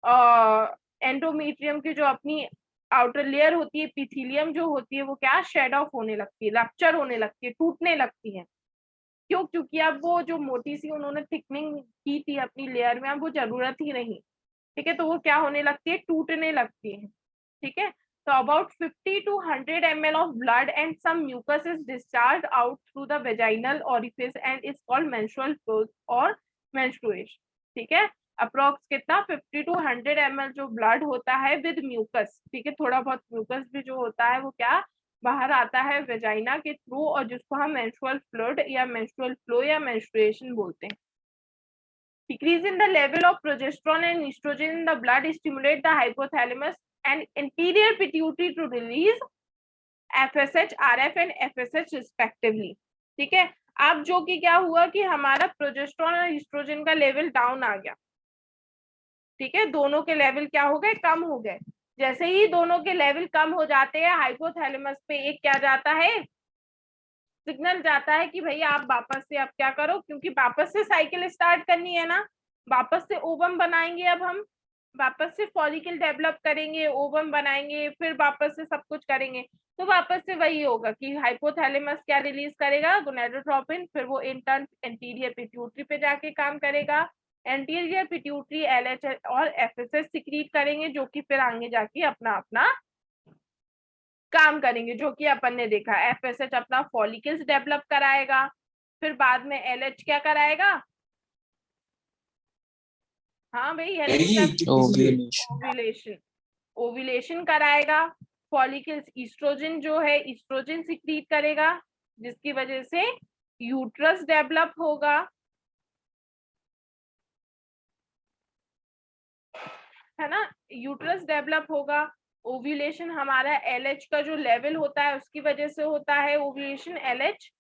एंडोमेट्रियम की जो अपनी आउटर लेयर होती है, इपिथेलियम जो होती है, वो क्या शेड ऑफ होने लगती है, रप्चर होने लगती है, टूटने लगती है। क्यों, क्योंकि अब वो जो मोटी सी उन्होंने थिकनिंग की थी अपनी लेयर में, अब वो जरूरत ही नहीं, ठीक है, तो वो क्या होने लगती है, टूटने लगती है, ठीक है। So about 50 to 100 ml of blood and some mucus is discharged out through the vaginal orifice and is called menstrual flow or menstruation, ठीक है। अप्रोक्स कितना 50 to 100 ml जो ब्लड होता है विद म्यूकस, ठीक है, थोड़ा बहुत म्यूकस भी जो होता है वो क्या बाहर आता है वेजाइना के थ्रू, और जिसको हम मेंस्ट्रुअल फ्लूइड या मेंस्ट्रुअल फ्लो या मेंस्ट्रुएशन बोलते हैं। Decrease in the level of progesterone and estrogen in the blood stimulate the hypothalamus and anterior pituitary to release FSH, RF and FSH respectively, ठीक है। अब जो कि क्या हुआ कि हमारा प्रोजेस्टेरॉन और एस्ट्रोजन का लेवल डाउन आ गया, ठीक है, दोनों के लेवल क्या हो गए, कम हो गए। जैसे ही दोनों के लेवल कम हो जाते हैं, हाइपोथैलेमस पे एक क्या जाता है, सिग्नल जाता है कि भैया आप वापस से अब क्या करो, क्योंकि वापस से साइकिल स्टार्ट करनी है ना, वापस से ओवम बनाएंगे, अब हम वापस से फॉलिकल डेवलप करेंगे, ओवम बनाएंगे, फिर वापस से सब कुछ करेंगे, तो वापस से वही होगा कि हाइपोथैलेमस क्या रिलीज करेगा, गोनाडोट्रोपिन, फिर वो इंटर्न एंटीरियर पिट्यूटरी पे जाके काम करेगा, एंटीरियर पिट्यूटरी एलएच और एफएसएच सिक्रीट करेंगे, जो कि फिर आगे जाके अपना अपना काम करेंगे, जो कि अपन ने देखा एफएसएच अपना फॉलिकल्स डेवलप कराएगा, फिर बाद में एलएच क्या कराएगा, हाँ भाई ओव्यूलेशन, ओव्यूलेशन कराएगा, फॉलिकल्स ईस्ट्रोजन जो है ईस्ट्रोजन सिक्रीट करेगा, जिसकी वजह से यूट्रस डेवलप होगा, है ना, यूट्रस डेवलप होगा। ओव्यूलेशन हमारा एलएच का जो लेवल होता है उसकी वजह से होता है ओव्यूलेशन, एलएच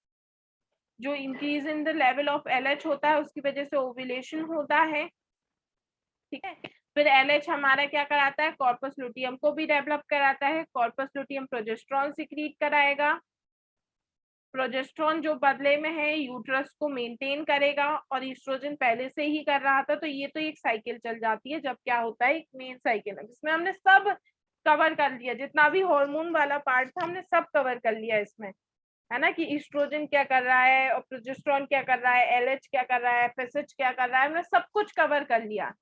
जो increase in the level of LH होता है उसकी वजह से ओव्यूलेशन होता है, ठीक है। फिर एलएच हमारा क्या कराता है, कॉर्पस लुटियम को भी डेवलप कराता है, कॉर्पस लुटियम प्रोजेस्टेरॉन सिक्रीट कराएगा, प्रोजेस्टेरॉन जो बदले में है यूट्रस को मेंटेन करेगा, और ईस्ट्रोजन पहले से ही कर रहा था, तो ये तो एक साइकिल चल जाती है। जब क्या होता है, एक मेन साइकिल है जिसमें हमने सब कवर कर लिया, जितना भी हार्मोन वाला पार्ट था हमने सब कवर कर लिया इसमें, है ना, कि ईस्ट्रोजन क्या कर रहा है और प्रोजेस्टेरॉन क्या कर रहा है, एलएच क्या कर रहा है, एफएसएच क्या कर रहा है, हमने सब कुछ कवर कर लिया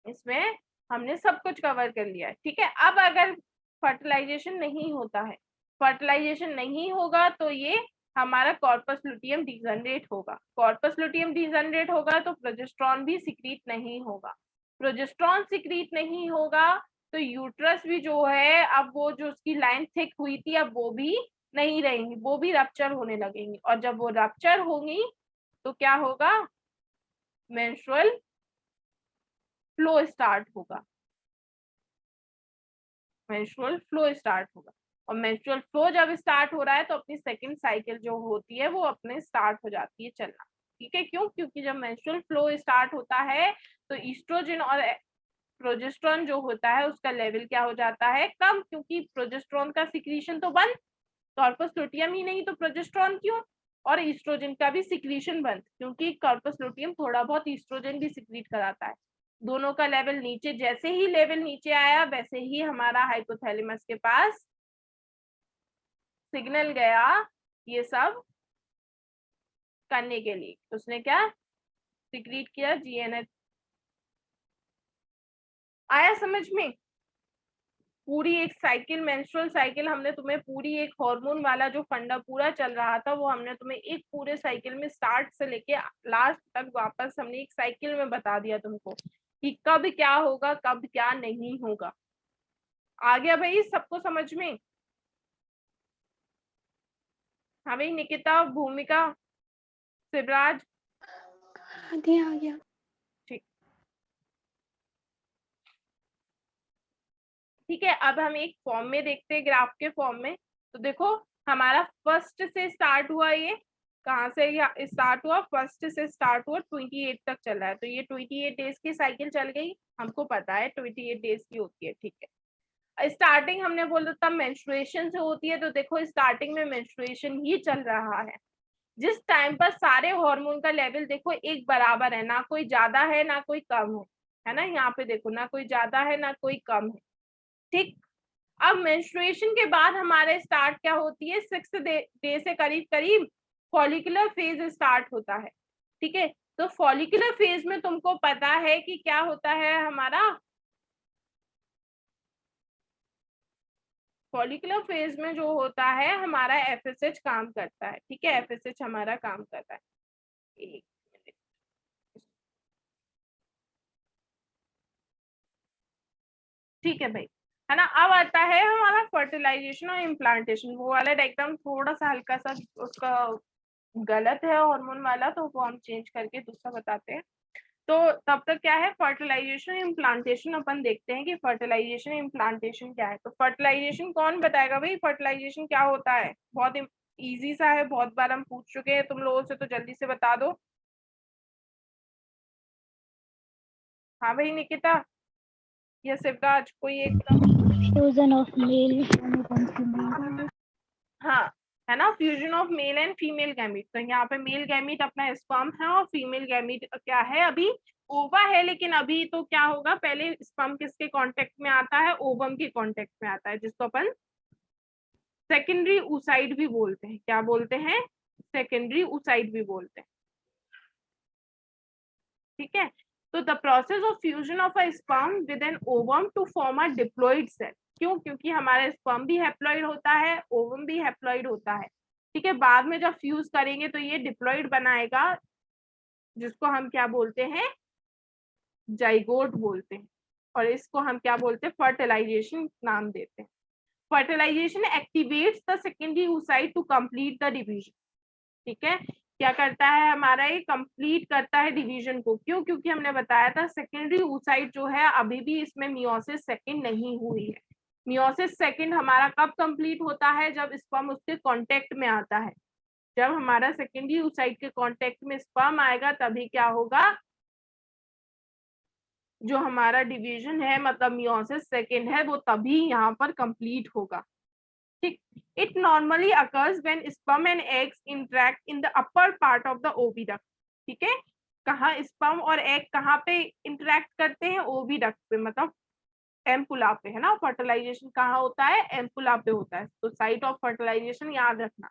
इसमें, हमने सब कुछ कवर कर लिया, ठीक है। अब अगर फर्टिलाइजेशन नहीं होता है, फर्टिलाइजेशन नहीं होगा तो ये हमारा कॉर्पस लुटियम डिजनरेट होगा, कॉर्पस लुटियम डिजनरेट होगा तो प्रोजेस्टेरॉन भी सिक्रीट नहीं होगा, प्रोजेस्टेरॉन सिक्रीट नहीं होगा तो यूट्रस भी जो है, अब वो जो उसकी लाइन थिक हुई थी अब वो भी नहीं रहेंगी, वो भी रप्चर होने लगेंगी, और जब वो रप्चर होंगी तो क्या होगा, मेंस्ट्रुअल फ्लो स्टार्ट होगा, मेंस्ट्रुअल फ्लो स्टार्ट होगा, और मेंस्ट्रुअल फ्लो जब स्टार्ट हो रहा है तो अपनी सेकंड साइकिल जो होती है वो अपने स्टार्ट हो जाती है चलना, ठीक है। क्यों, क्योंकि जब मेंस्ट्रुअल फ्लो स्टार्ट होता है तो ईस्ट्रोजन और प्रोजेस्टेरॉन जो होता है उसका लेवल क्या हो जाता है, कम, क्योंकि प्रोजेस्टेरॉन का सिक्रीशन तो बंद, कॉर्पस लुटियम ही नहीं तो प्रोजेस्टेरॉन क्यों, और ईस्ट्रोजन का भी सिक्रीशन बंद, क्योंकि कॉर्पस लुटियम थोड़ा बहुत ईस्ट्रोजन भी सिक्रीट कराता है। दोनों का लेवल नीचे, जैसे ही लेवल नीचे आया वैसे ही हमारा हाइपोथैलेमस के पास सिग्नल गया ये सब करने के लिए, उसने क्या सिक्रीट किया, जीएनएच। आया समझ में? पूरी एक साइकिल, मेंस्ट्रुअल साइकिल हमने तुम्हें पूरी एक हार्मोन वाला जो फंडा पूरा चल रहा था वो हमने तुम्हें एक पूरे साइकिल में स्टार्ट से लेके लास्ट तक वापस हमने एक साइकिल में बता दिया तुमको कि कब क्या होगा कब क्या नहीं होगा। आ गया भाई सबको समझ में? हाँ भाई, निकिता, भूमिका, शिवराज, आ गया। ठीक ठीक है। अब हम एक फॉर्म में देखते हैं, ग्राफ के फॉर्म में। तो देखो हमारा फर्स्ट से स्टार्ट हुआ, ये कहाँ से स्टार्ट हुआ, फर्स्ट से स्टार्ट हुआ 28 तक चल रहा है, तो ये 28 डेज की साइकिल चल गई, हमको पता है 28 डेज की होती है, ठीक है। स्टार्टिंग हमने बोला तब मेंस्ट्रुएशन से होती है, तो देखो स्टार्टिंग में मेंस्ट्रुएशन ही चल रहा है, जिस टाइम पर सारे हार्मोन का लेवल देखो एक बराबर है, ना कोई ज्यादा है ना कोई कम है ना, यहाँ पे देखो ना कोई ज्यादा है ना कोई कम है, ठीक। अब मेंस्ट्रुएशन के बाद हमारे स्टार्ट क्या होती है, 6 डे से करीब करीब फॉलिकुलर फेज स्टार्ट होता है, ठीक है। तो फॉलिकुलर फेज में तुमको पता है कि क्या होता है हमारा, फॉलिकुलर फेज में जो होता है हमारा एफएसएच काम करता है, ठीक है, एफएसएच हमारा काम करता है। एक मिनट, ठीक है भाई, है ना। अब आता है हमारा फर्टिलाइजेशन और इम्प्लांटेशन, वो वाला डायग्राम थोड़ा सा हल्का सा उसका गलत है हार्मोन वाला, तो वो हम चेंज करके दूसरा बताते हैं। तो तब तक क्या है, फर्टिलाइजेशन इम्प्लांटेशन अपन देखते हैं कि फर्टिलाइजेशन इम्प्लांटेशन क्या है। तो फर्टिलाइजेशन कौन बताएगा भाई, फर्टिलाइजेशन क्या होता है, बहुत इजी सा है, बहुत बार हम पूछ चुके हैं तुम लोगों से, तो जल्दी से बता दो। हाँ भाई निकिता या शिवराज, कोई एकदम, fusion of male and female. हाँ है ना, fusion of male and female gamete. तो यहाँ पे मेल गैमीट अपना स्पर्म है और फीमेल गैमीट क्या है, अभी ओवा है, लेकिन अभी तो क्या होगा, पहले स्पर्म किसके कांटेक्ट में आता है, ओवम के कांटेक्ट में आता है, जिसको अपन सेकेंडरी ऊसाइड भी बोलते हैं। क्या बोलते हैं, सेकेंडरी ऊसाइड भी बोलते हैं, ठीक है। तो the process of fusion of a sperm with an ovum to form a diploid cell, क्यों, क्योंकि हमारा स्पर्म भी हैप्लॉइड होता है, ओवम भी हैप्लॉइड होता है, ठीक है। बाद में जब फ्यूज करेंगे तो ये डिप्लॉइड बनाएगा, जिसको हम क्या बोलते हैं, जाइगोट बोलते हैं, और इसको हम क्या बोलते हैं, फर्टिलाइजेशन नाम देते हैं। Fertilisation activates the secondary oocyte to complete the division, ठीक है। क्या करता है हमारा, ये कंप्लीट करता है डिवीजन को, क्यों, क्योंकि हमने बताया था सेकेंडरी oocyte जो है अभी भी इसमें मियोसिस सेकंड नहीं हुई है। मियोसिस सेकंड हमारा कब कंप्लीट होता है, जब स्पर्म उसके कांटेक्ट में आता है, जब हमारा सेकेंडरी oocyte के कांटेक्ट में स्पर्म आएगा तभी क्या होगा, जो हमारा डिवीजन है मतलब मियोसिस सेकंड है वो तभी यहाँ पर कंप्लीट होगा, ठीक। It normally occurs when sperm and eggs interact in the upper part of the oviduct, ठीक है। कहाँ स्पर्म और एग कहाँ पे इंटरेक्ट करते हैं, ओविडक्ट पे, मतलब एम्पुला पे, है ना। फर्टिलाइजेशन कहाँ होता है, एम्पुला पे होता है, तो साइट ऑफ फर्टिलाइजेशन याद रखना,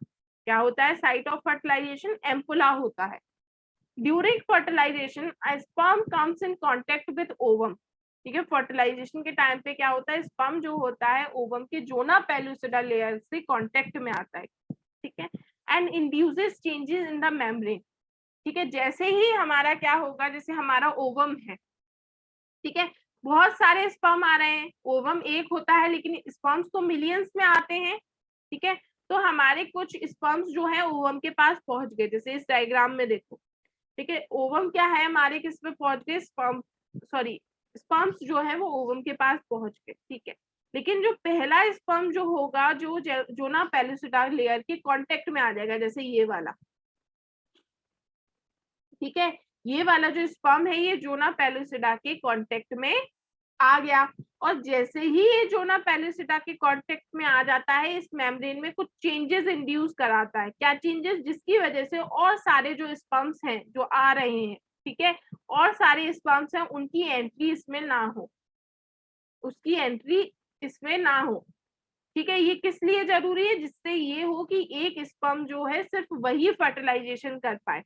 क्या होता है, साइट ऑफ फर्टिलाइजेशन एम्पुला होता है। During fertilisation sperm comes in contact with ovum, ठीक है। फर्टिलाइजेशन के टाइम पे क्या होता है, स्पर्म जो होता है ओवम के जोना पेलुसिडा लेयर से कांटेक्ट में आता है, ठीक है, and induces changes in the membrane, ठीक है। जैसे ही हमारा क्या होगा, जैसे हमारा ओवम है, ठीक है, बहुत सारे स्पर्म आ रहे हैं, ओवम एक होता है लेकिन स्पर्म्स तो मिलियंस में आते हैं, ठीक है। तो हमारे कुछ स्पर्म्स जो है ओवम के पास पहुंच गए, जैसे इस डायग्राम में देखो, ठीक है। ओवम क्या है हमारे किस पे पहुंच गए, स्पर्म, सॉरी स्पर्म्स जो है वो ओवम के पास पहुंच गए, ठीक है। लेकिन जो पहला स्पर्म जो होगा जो ना पेलुसिडा लेयर के कांटेक्ट में आ जाएगा, जैसे ये वाला, ठीक है, ये वाला जो स्पर्म है ये जोना पेलुसिडा के कांटेक्ट में आ गया, और जैसे ही ये जोना पेलिसिटा के कांटेक्ट में आ जाता है, इस मेम्ब्रेन में कुछ चेंजेस इंड्यूस कराता है। क्या चेंजेस? जिसकी वजह से और सारे जो स्पर्म्स हैं जो आ रहे हैं, ठीक है, और सारे स्पर्म्स हैं, उनकी एंट्री इसमें ना हो, उसकी एंट्री इसमें ना हो। ठीक है, ये किस लिए जरूरी है? जिससे ये हो कि एक स्पर्म जो है सिर्फ वही फर्टिलाइजेशन कर पाए,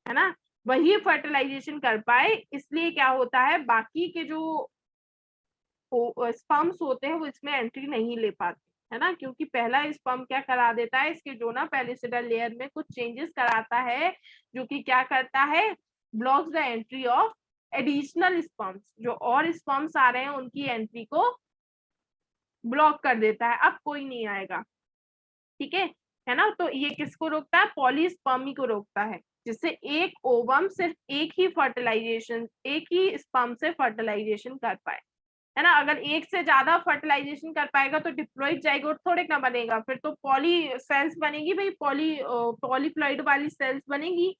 है ना, वही फर्टिलाइजेशन कर पाए। इसलिए क्या होता है, बाकी के जो स्पर्म्स होते हैं वो इसमें एंट्री नहीं ले पाते, है ना, क्योंकि पहला स्पर्म क्या करा देता है, इसके जोना पेलिसिडा लेयर में कुछ चेंजेस कराता है, जो कि क्या करता है, blocks the entry of additional sperms. जो और स्पर्म्स आ रहे हैं उनकी एंट्री को ब्लॉक कर देता है, अब कोई नहीं आएगा। ठीक है ना, तो ये किसको रोकता है? पॉलीस्पर्मी को रोकता है, जिससे एक ओवम सिर्फ एक ही फर्टिलाइजेशन, एक ही स्पर्म से फर्टिलाइजेशन कर पाए, है ना। अगर एक से ज्यादा फर्टिलाइजेशन कर पाएगा तो डिप्लॉइड जाइगोट थोड़े ना बनेगा, फिर तो पॉली सेल्स बनेगी भाई, पॉलीप्लॉइड वाली सेल्स बनेगी।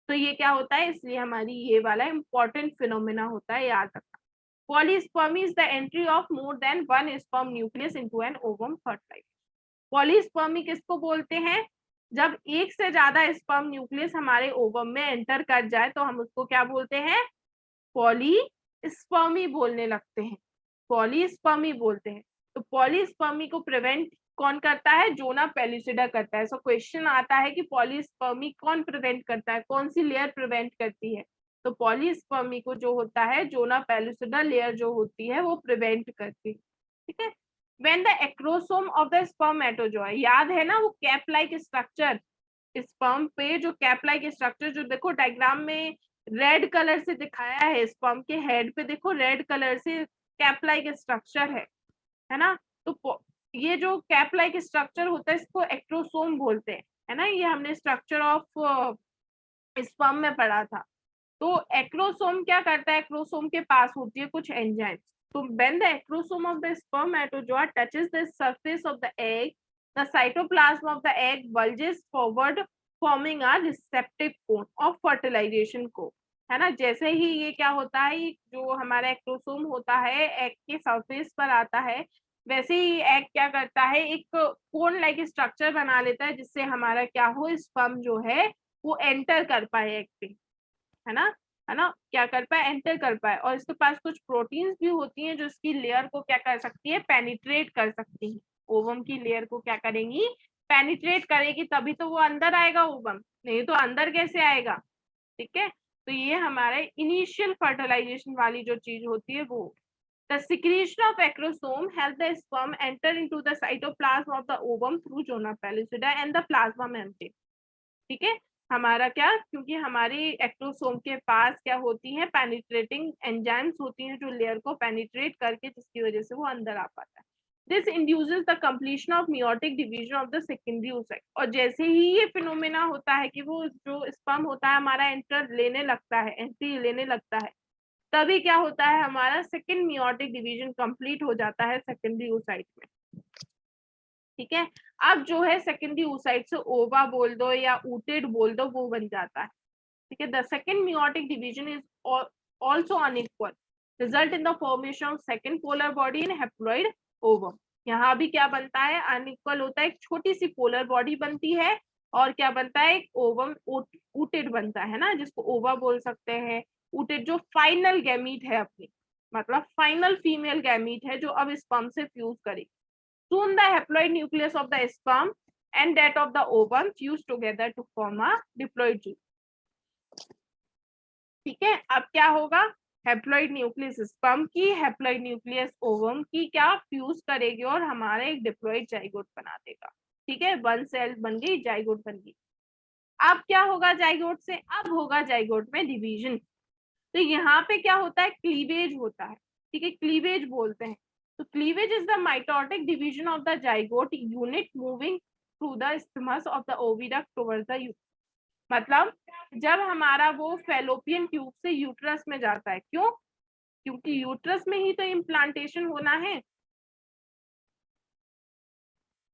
तो ये क्या होता है, इसलिए हमारी ये वाला इंपॉर्टेंट फिनोमेना होता है, याद रखना। Polyspermy is the entry of more than one sperm nucleus into an ovum fertilisation. Polyspermy किसको बोलते हैं? जब एक से ज्यादा स्पर्म न्यूक्लियस हमारे ओवम में एंटर कर जाए तो हम उसको क्या बोलते हैं? पॉलीस्पर्मी बोलने लगते हैं, पॉलीस्पर्मी बोलते हैं। तो पॉलीस्पर्मी को प्रिवेंट कौन करता है? जोना पेलिसिडा करता है। सो क्वेश्चन आता है कि पॉलीस्पर्मी कौन प्रिवेंट करता है, कौन सी लेयर प्रिवेंट करती है? तो पॉलीस्पर्मी को जो होता है, जोना पेलिसिडा लेयर जो होती है वो प्रिवेंट करती है। ठीक है, when the acrosome of the spermatozoa, याद है ना वो कैप लाइक स्ट्रक्चर, स्पर्म पे जो कैप लाइक स्ट्रक्चर, जो देखो डायग्राम में रेड कलर से दिखाया है, स्पर्म के हेड पे देखो रेड कलर से कैप लाइक स्ट्रक्चर है ना। तो ये जो कैप लाइक स्ट्रक्चर होता है इसको एक्रोसोम बोलते हैं, है ना। ये हमने स्ट्रक्चर ऑफ स्पर्म में पढ़ा था। तो एक्रोसोम क्या करता है? एक्रोसोम के पास होती है कुछ एंजाइम्स। तो when the acrosome of the spermatozoa touches the surface of the egg, the cytoplasm of the egg bulges forward, forming a receptive cone of fertilization को, है ना। जैसे ही ये क्या होता है, जो हमारा एक्रोसोम होता है एग के सरफेस पर आता है, वैसे ही एग क्या करता है, एक कोन लाइक स्ट्रक्चर बना लेता है, जिससे हमारा क्या हो, स्पर्म जो है वो एंटर कर पाए एग पे, है ना, क्या कर पाए, एंटर कर पाए। और इसके पास कुछ प्रोटीन्स भी होती हैं जो इसकी लेयर को क्या कर सकती है, पेनिट्रेट कर सकती है। ओवम की लेयर को क्या करेंगी, पेनिट्रेट करेगी, तभी तो वो अंदर आएगा ओवम, नहीं तो अंदर कैसे आएगा। ठीक है, तो ये हमारे इनिशियल फर्टिलाइजेशन वाली जो चीज होती है वो। The secretion of acrosome help the sperm enter into the cytoplasm of the ovum through zona pellucida and the plasma membrane। ठीक है, हमारा क्या, क्योंकि हमारी एक्टोसोम के पास क्या होती है, पेनिट्रेटिंग एंजाइम्स होती हैं जो लेयर को पेनिट्रेट करके, जिसकी वजह से वो अंदर आ पाता है। This induces the completion of meiotic division of the secondary oocyte। और जैसे ही ये फिनोमेना होता है कि वो जो स्पर्म होता है हमारा एंटर लेने लगता है, एंट्री लेने लगता है, तभी क्या होता है, हमारा सेकेंड मियोटिक डिवीजन कंप्लीट हो जाता है सेकेंडरी oocyte में। ठीक है, अब जो है सेकेंडरी oocyte से ओवा बोल दो या ऊटेड बोल दो, वो बन जाता है। ठीक है, the second meiotic division is also unequal, result in the formation of second polar body in haploid ovum. यहाँ भी क्या बनता है, अनइक्वल होता है, एक छोटी सी पोलर बॉडी बनती है, और क्या बनता है, एक ओवम ऊटेड बनता है ना, जिसको ओवा बोल सकते हैं। ऊटेड जो फाइनल गैमीट है अपनी, मतलब फाइनल फीमेल गैमीट है जो अब स्पर्म से फ्यूज करेगी। Soon the haploid nucleus of the sperm and that of the ovum fuse together to form a diploid tube। ठीक है, अब क्या होगा, हैप्लॉइड न्यूक्लियस स्पर्म की, हैप्लॉइड न्यूक्लियस ओवम की क्या फ्यूज करेगी और हमारा एक डिप्लॉइड जाइगोट बना देगा। ठीक है, वन सेल बन गई, जाइगोट बन गई। अब क्या होगा जाइगोट से, अब होगा जाइगोट में डिवीजन। तो यहाँ पे क्या होता है, क्लीवेज होता है। ठीक है, क्लीवेज बोलते हैं। तो cleavage is the mitotic division of the zygote unit moving through the isthmus of the oviduct towards the uterus. मतलब जब हमारा वो फेलोपियन ट्यूब से यूट्रस में जाता है, क्यों, क्योंकि यूट्रस में ही तो इम्प्लांटेशन होना है।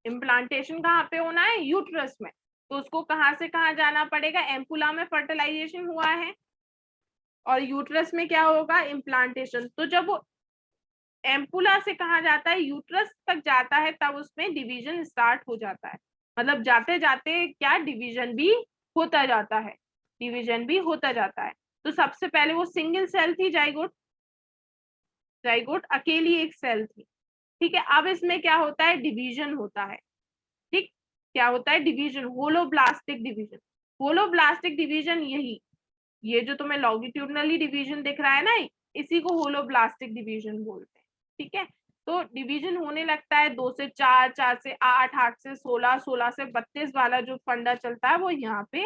इम्प्लांटेशन कहाँ पे होना है, यूट्रस में। तो उसको कहाँ से कहाँ जाना पड़ेगा, एम्पुला में फर्टिलाइजेशन हुआ है और यूट्रस में क्या होगा, इम्प्लांटेशन। तो जब वो एम्पुला से कहाँ जाता है, यूट्रस तक जाता है, तब उसमें डिवीजन स्टार्ट हो जाता है। मतलब जाते जाते क्या डिवीजन भी होता जाता है, डिवीजन भी होता जाता है। तो सबसे पहले वो सिंगल सेल थी जाइगोट, जाइगोट अकेली एक सेल थी, ठीक है। अब इसमें क्या होता है, डिवीजन होता है, ठीक, क्या होता है, division, holoblastic division. Holoblastic division यही, ये जो तुम्हें लॉन्गिट्यूडनली डिवीजन दिख रहा है ना, इसी को होलोब्लास्टिक डिवीजन बोलते हैं, ठीक है। तो डिवीजन होने लगता है 2 से 4, 4 से 8, 8 से 16, 16 से 32 वाला जो फंडा चलता है वो यहाँ पे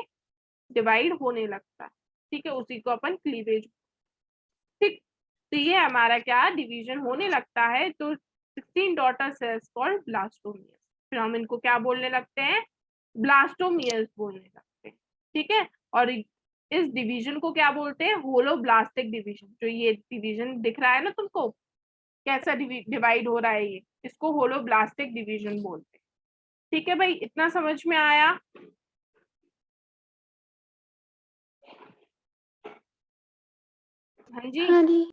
डिवाइड होने लगता है, ठीक है, उसी को अपन क्लीवेज, ठीक। तो ये हमारा क्या डिवीजन होने लगता है, तो 16 डॉटर सेल्स कॉल्ड ब्लास्टोमियर्स, फिर हम इनको क्या बोलने लगते हैं, ब्लास्टोमियर्स बोलने लगते हैं, ठीक है। और इस डिवीजन को क्या बोलते हैं, होलोब्लास्टिक डिवीजन। जो ये डिवीजन दिख रहा है ना तुमको, कैसा डिवाइड हो रहा है ये, इसको होलोब्लास्टिक डिवीजन बोलते हैं, ठीक है भाई, इतना समझ में आया। हाँ जी, हाँ जी।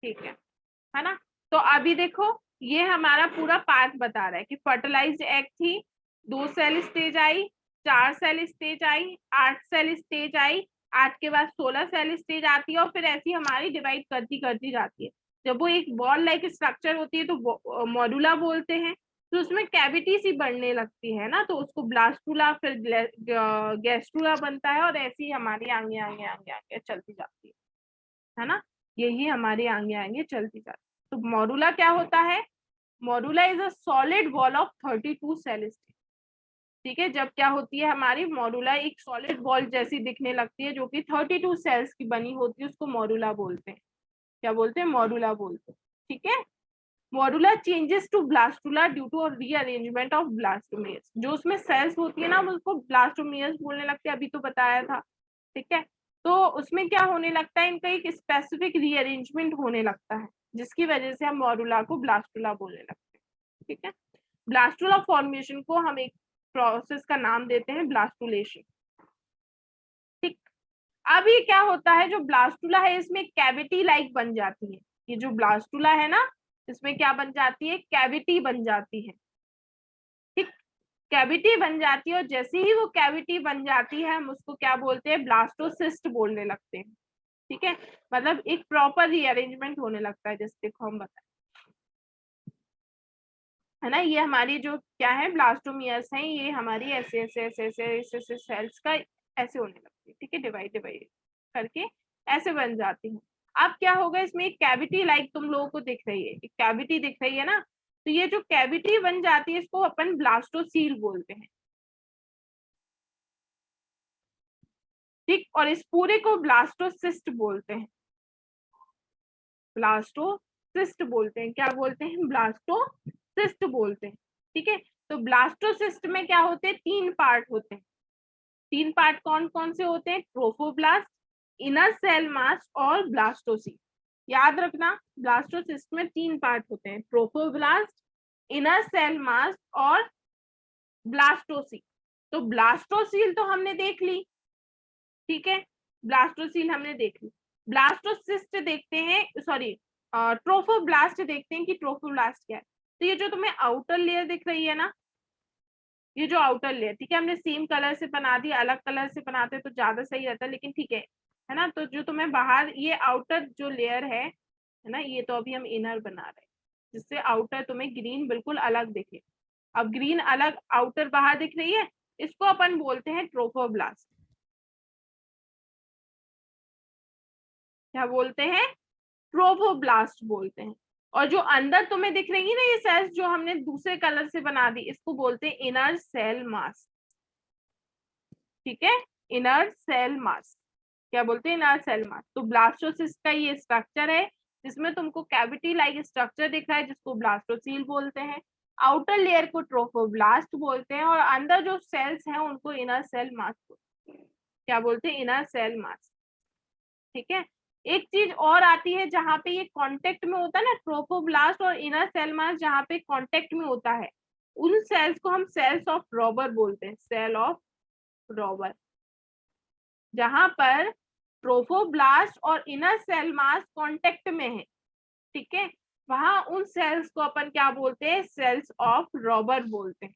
ठीक है ना। तो अभी देखो ये हमारा पूरा पार्ट बता रहा है कि फर्टिलाइज्ड एग थी, 2 सेल स्टेज आई, 4 सेल स्टेज आई, 8 सेल स्टेज आई, 8 के बाद 16 सेल स्टेज आती है, और फिर ऐसी हमारी डिवाइड करती करती जाती है। जब वो एक बॉल लाइक स्ट्रक्चर होती है तो मॉड्यूला बोलते हैं। तो उसमें कैविटी सी बढ़ने लगती है ना, तो उसको ब्लास्टुला, फिर गैस्ट्रुला बनता है, और ऐसी हमारी आगे आगे आगे आगे चलती जाती है ना, यही हमारे आगे आगे चलती जाती है। तो मॉड्यूला क्या होता है, morula is a solid wall of 32 cell stage, ठीक है। जब क्या होती है हमारी मॉड्यूला एक सॉलिड बॉल जैसी दिखने लगती है, जो कि 32 सेल्स की बनी होती है, उसको मॉड्यूला बोलते हैं। क्या बोलते हैं, मॉड्यूला बोलते हैं, ठीक है। Morula changes to blastula due to rearrangement of blastomeres, जो उसमें सेल्स होती है ना, उसको ब्लास्टोमियर्स बोलने लगते हैं, अभी तो बताया था, ठीक है। तो उसमें क्या होने लगता है, इनका एक स्पेसिफिक रीअरेंजमेंट होने लगता है, जिसकी वजह से हम मॉड्यूला को ब्लास्टुला बोलने लगते हैं, ठीक है। ब्लास्टुला फॉर्मेशन को हम एक प्रोसेस का नाम देते हैं ब्लास्टुलेशन, ठीक। अब ये क्या होता है, जो ब्लास्टुला है इसमें कैविटी लाइक बन जाती है, ये जो ब्लास्टुला है ना, इसमें क्या बन जाती है, कैविटी बन जाती है, ठीक, कैविटी बन जाती है। और जैसे ही वो कैविटी बन जाती है, हम उसको क्या बोलते हैं, ब्लास्टोसिस्ट बोलने लगते हैं, ठीक है। मतलब एक प्रॉपर रीअरेंजमेंट होने लगता है, जैसे देखो हम बताएं, है ना, ये हमारी जो क्या है ब्लास्टोमियर्स हैं, ये हमारी ऐसे ऐसे ऐसे ऐसे ऐसे ऐसे सेल्स का ऐसे होने लगती है, ठीक है, डिवाइड डिवाइड करके ऐसे बन जाती है। अब क्या होगा, इसमें एक कैविटी लाइक तुम लोगों को दिख रही है, एक कैविटी दिख रही है ना, तो ये जो कैविटी बन जाती है इसको अपन ब्लास्टोसील बोलते हैं, ठीक। और इस पूरे को ब्लास्टोसिस्ट बोलते हैं, ब्लास्टोसिस्ट बोलते हैं, क्या बोलते हैं, ब्लास्टोसिस्ट बोलते हैं, ठीक है। तो ब्लास्टोसिस्ट में क्या होते हैं, 3 पार्ट होते हैं। 3 पार्ट कौन कौन से होते हैं, ट्रोफोब्लास्ट, इनर सेल मास और ब्लास्टोसील। याद रखना, ब्लास्टोसिस्ट में 3 पार्ट होते हैं, ट्रोफोब्लास्ट, इनर सेल मास और ब्लास्टोसील। तो ब्लास्टोसील तो हमने देख ली, ठीक है, ब्लास्टोसील हमने देख ली। ब्लास्टोसिस्ट देखते हैं, सॉरी ट्रोफोब्लास्ट देखते हैं कि ट्रोफोब्लास्ट क्या है। तो ये जो तुम्हें आउटर लेयर दिख रही है ना, ये जो आउटर लेयर, ठीक है, हमने सेम कलर से बना दी, अलग कलर से बनाते तो ज्यादा सही रहता, लेकिन ठीक है ना। तो जो तुम्हें बाहर ये आउटर जो लेयर है ना, ये तो अभी हम इनर बना रहे हैं, जिससे आउटर तुम्हें ग्रीन बिल्कुल अलग दिखे। अब ग्रीन अलग आउटर बाहर दिख रही है, इसको अपन बोलते हैं ट्रोफोब्लास्ट। क्या बोलते हैं, ट्रोफोब्लास्ट बोलते हैं। और जो अंदर तुम्हें दिख रही है ना ये सेल्स, जो हमने दूसरे कलर से बना दी, इसको बोलते हैं इनर सेल मास, ठीक है, इनर सेल मास। क्या बोलते हैं, इनर सेल मास। तो ब्लास्टोसिस्ट का ये स्ट्रक्चर है, जिसमें तुमको कैविटी लाइक स्ट्रक्चर दिख रहा है, जिसको ब्लास्टोसील बोलते हैं। आउटर लेयर को ट्रोफोब्लास्ट बोलते हैं, और अंदर जो सेल्स हैं उनको इनर सेल मास बोलते हैं। क्या बोलते हैं, इनर सेल मास, ठीक है। एक चीज और आती है, जहां पे ये कांटेक्ट में होता है ना, ट्रोफोब्लास्ट और इनर सेल मास जहां पे कांटेक्ट में होता है, उन सेल्स को हम सेल्स ऑफ रॉबर बोलते हैं, सेल ऑफ रॉबर। जहां पर ट्रोफोब्लास्ट और इनर सेल मास कांटेक्ट में है, ठीक है, वहां उन सेल्स को अपन क्या बोलते हैं, सेल्स ऑफ रॉबर बोलते हैं।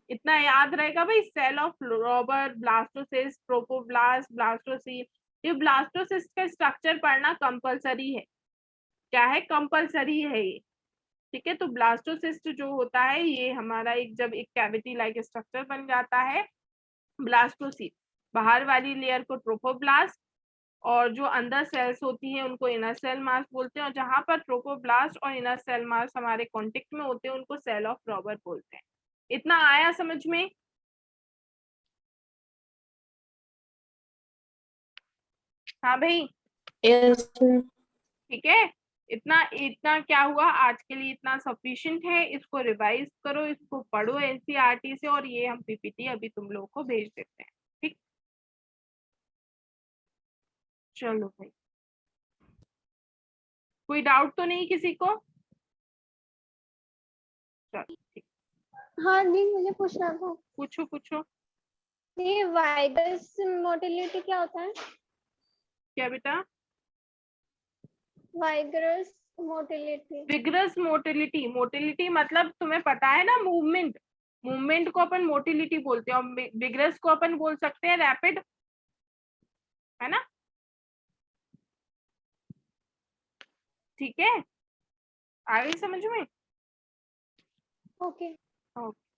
इतना याद रहेगा भाई, cell of Rauber, blastocyst, trophoblast, blastocyst. ये ब्लास्टोसिस्ट का स्ट्रक्चर पढ़ना कंपलसरी है। क्या है, कंपलसरी है ये, ठीक है। तो ब्लास्टोसिस्ट जो होता है ये हमारा एक, जब एक कैविटी लाइक स्ट्रक्चर बन जाता है ब्लास्टोसिस्ट, बाहर वाली लेयर को ट्रोपोब्लास्ट, और जो अंदर सेल्स होती हैं उनको इनर सेल मास बोलते हैं, और जहां पर ट्रोपोब्लास्ट और इनर सेल मास हमारे कांटेक्ट में होते हैं उनको सेल ऑफ रॉबर बोलते हैं। इतना आया समझ में? हाँ भाई, यस सर। ठीक है। इतना इतना क्या हुआ आज के लिए, इतना सफिशिएंट है। इसको रिवाइज करो, इसको पढ़ो एनसीईआरटी से, और ये हम पीपीटी अभी तुम लोगों को भेज देते हैं, ठीक। चलो भाई, कोई डाउट तो नहीं किसी को? चलो ठीक, हाँ दी, मुझे पूछना था, पूछो पूछो। ये वाइगस मोटिलिटी क्या होता है? क्या बेटा? वाइगरस मोटिलिटी। विग्रस मोटिलिटी, मोटिलिटी मतलब तुम्हें पता है ना, मूवमेंट। मूवमेंट को अपन मोटिलिटी बोलते हैं, और विग्रस को अपन बोल सकते हैं रैपिड, है ना? ठीक है, आ गई समझ में? ओके। ओके।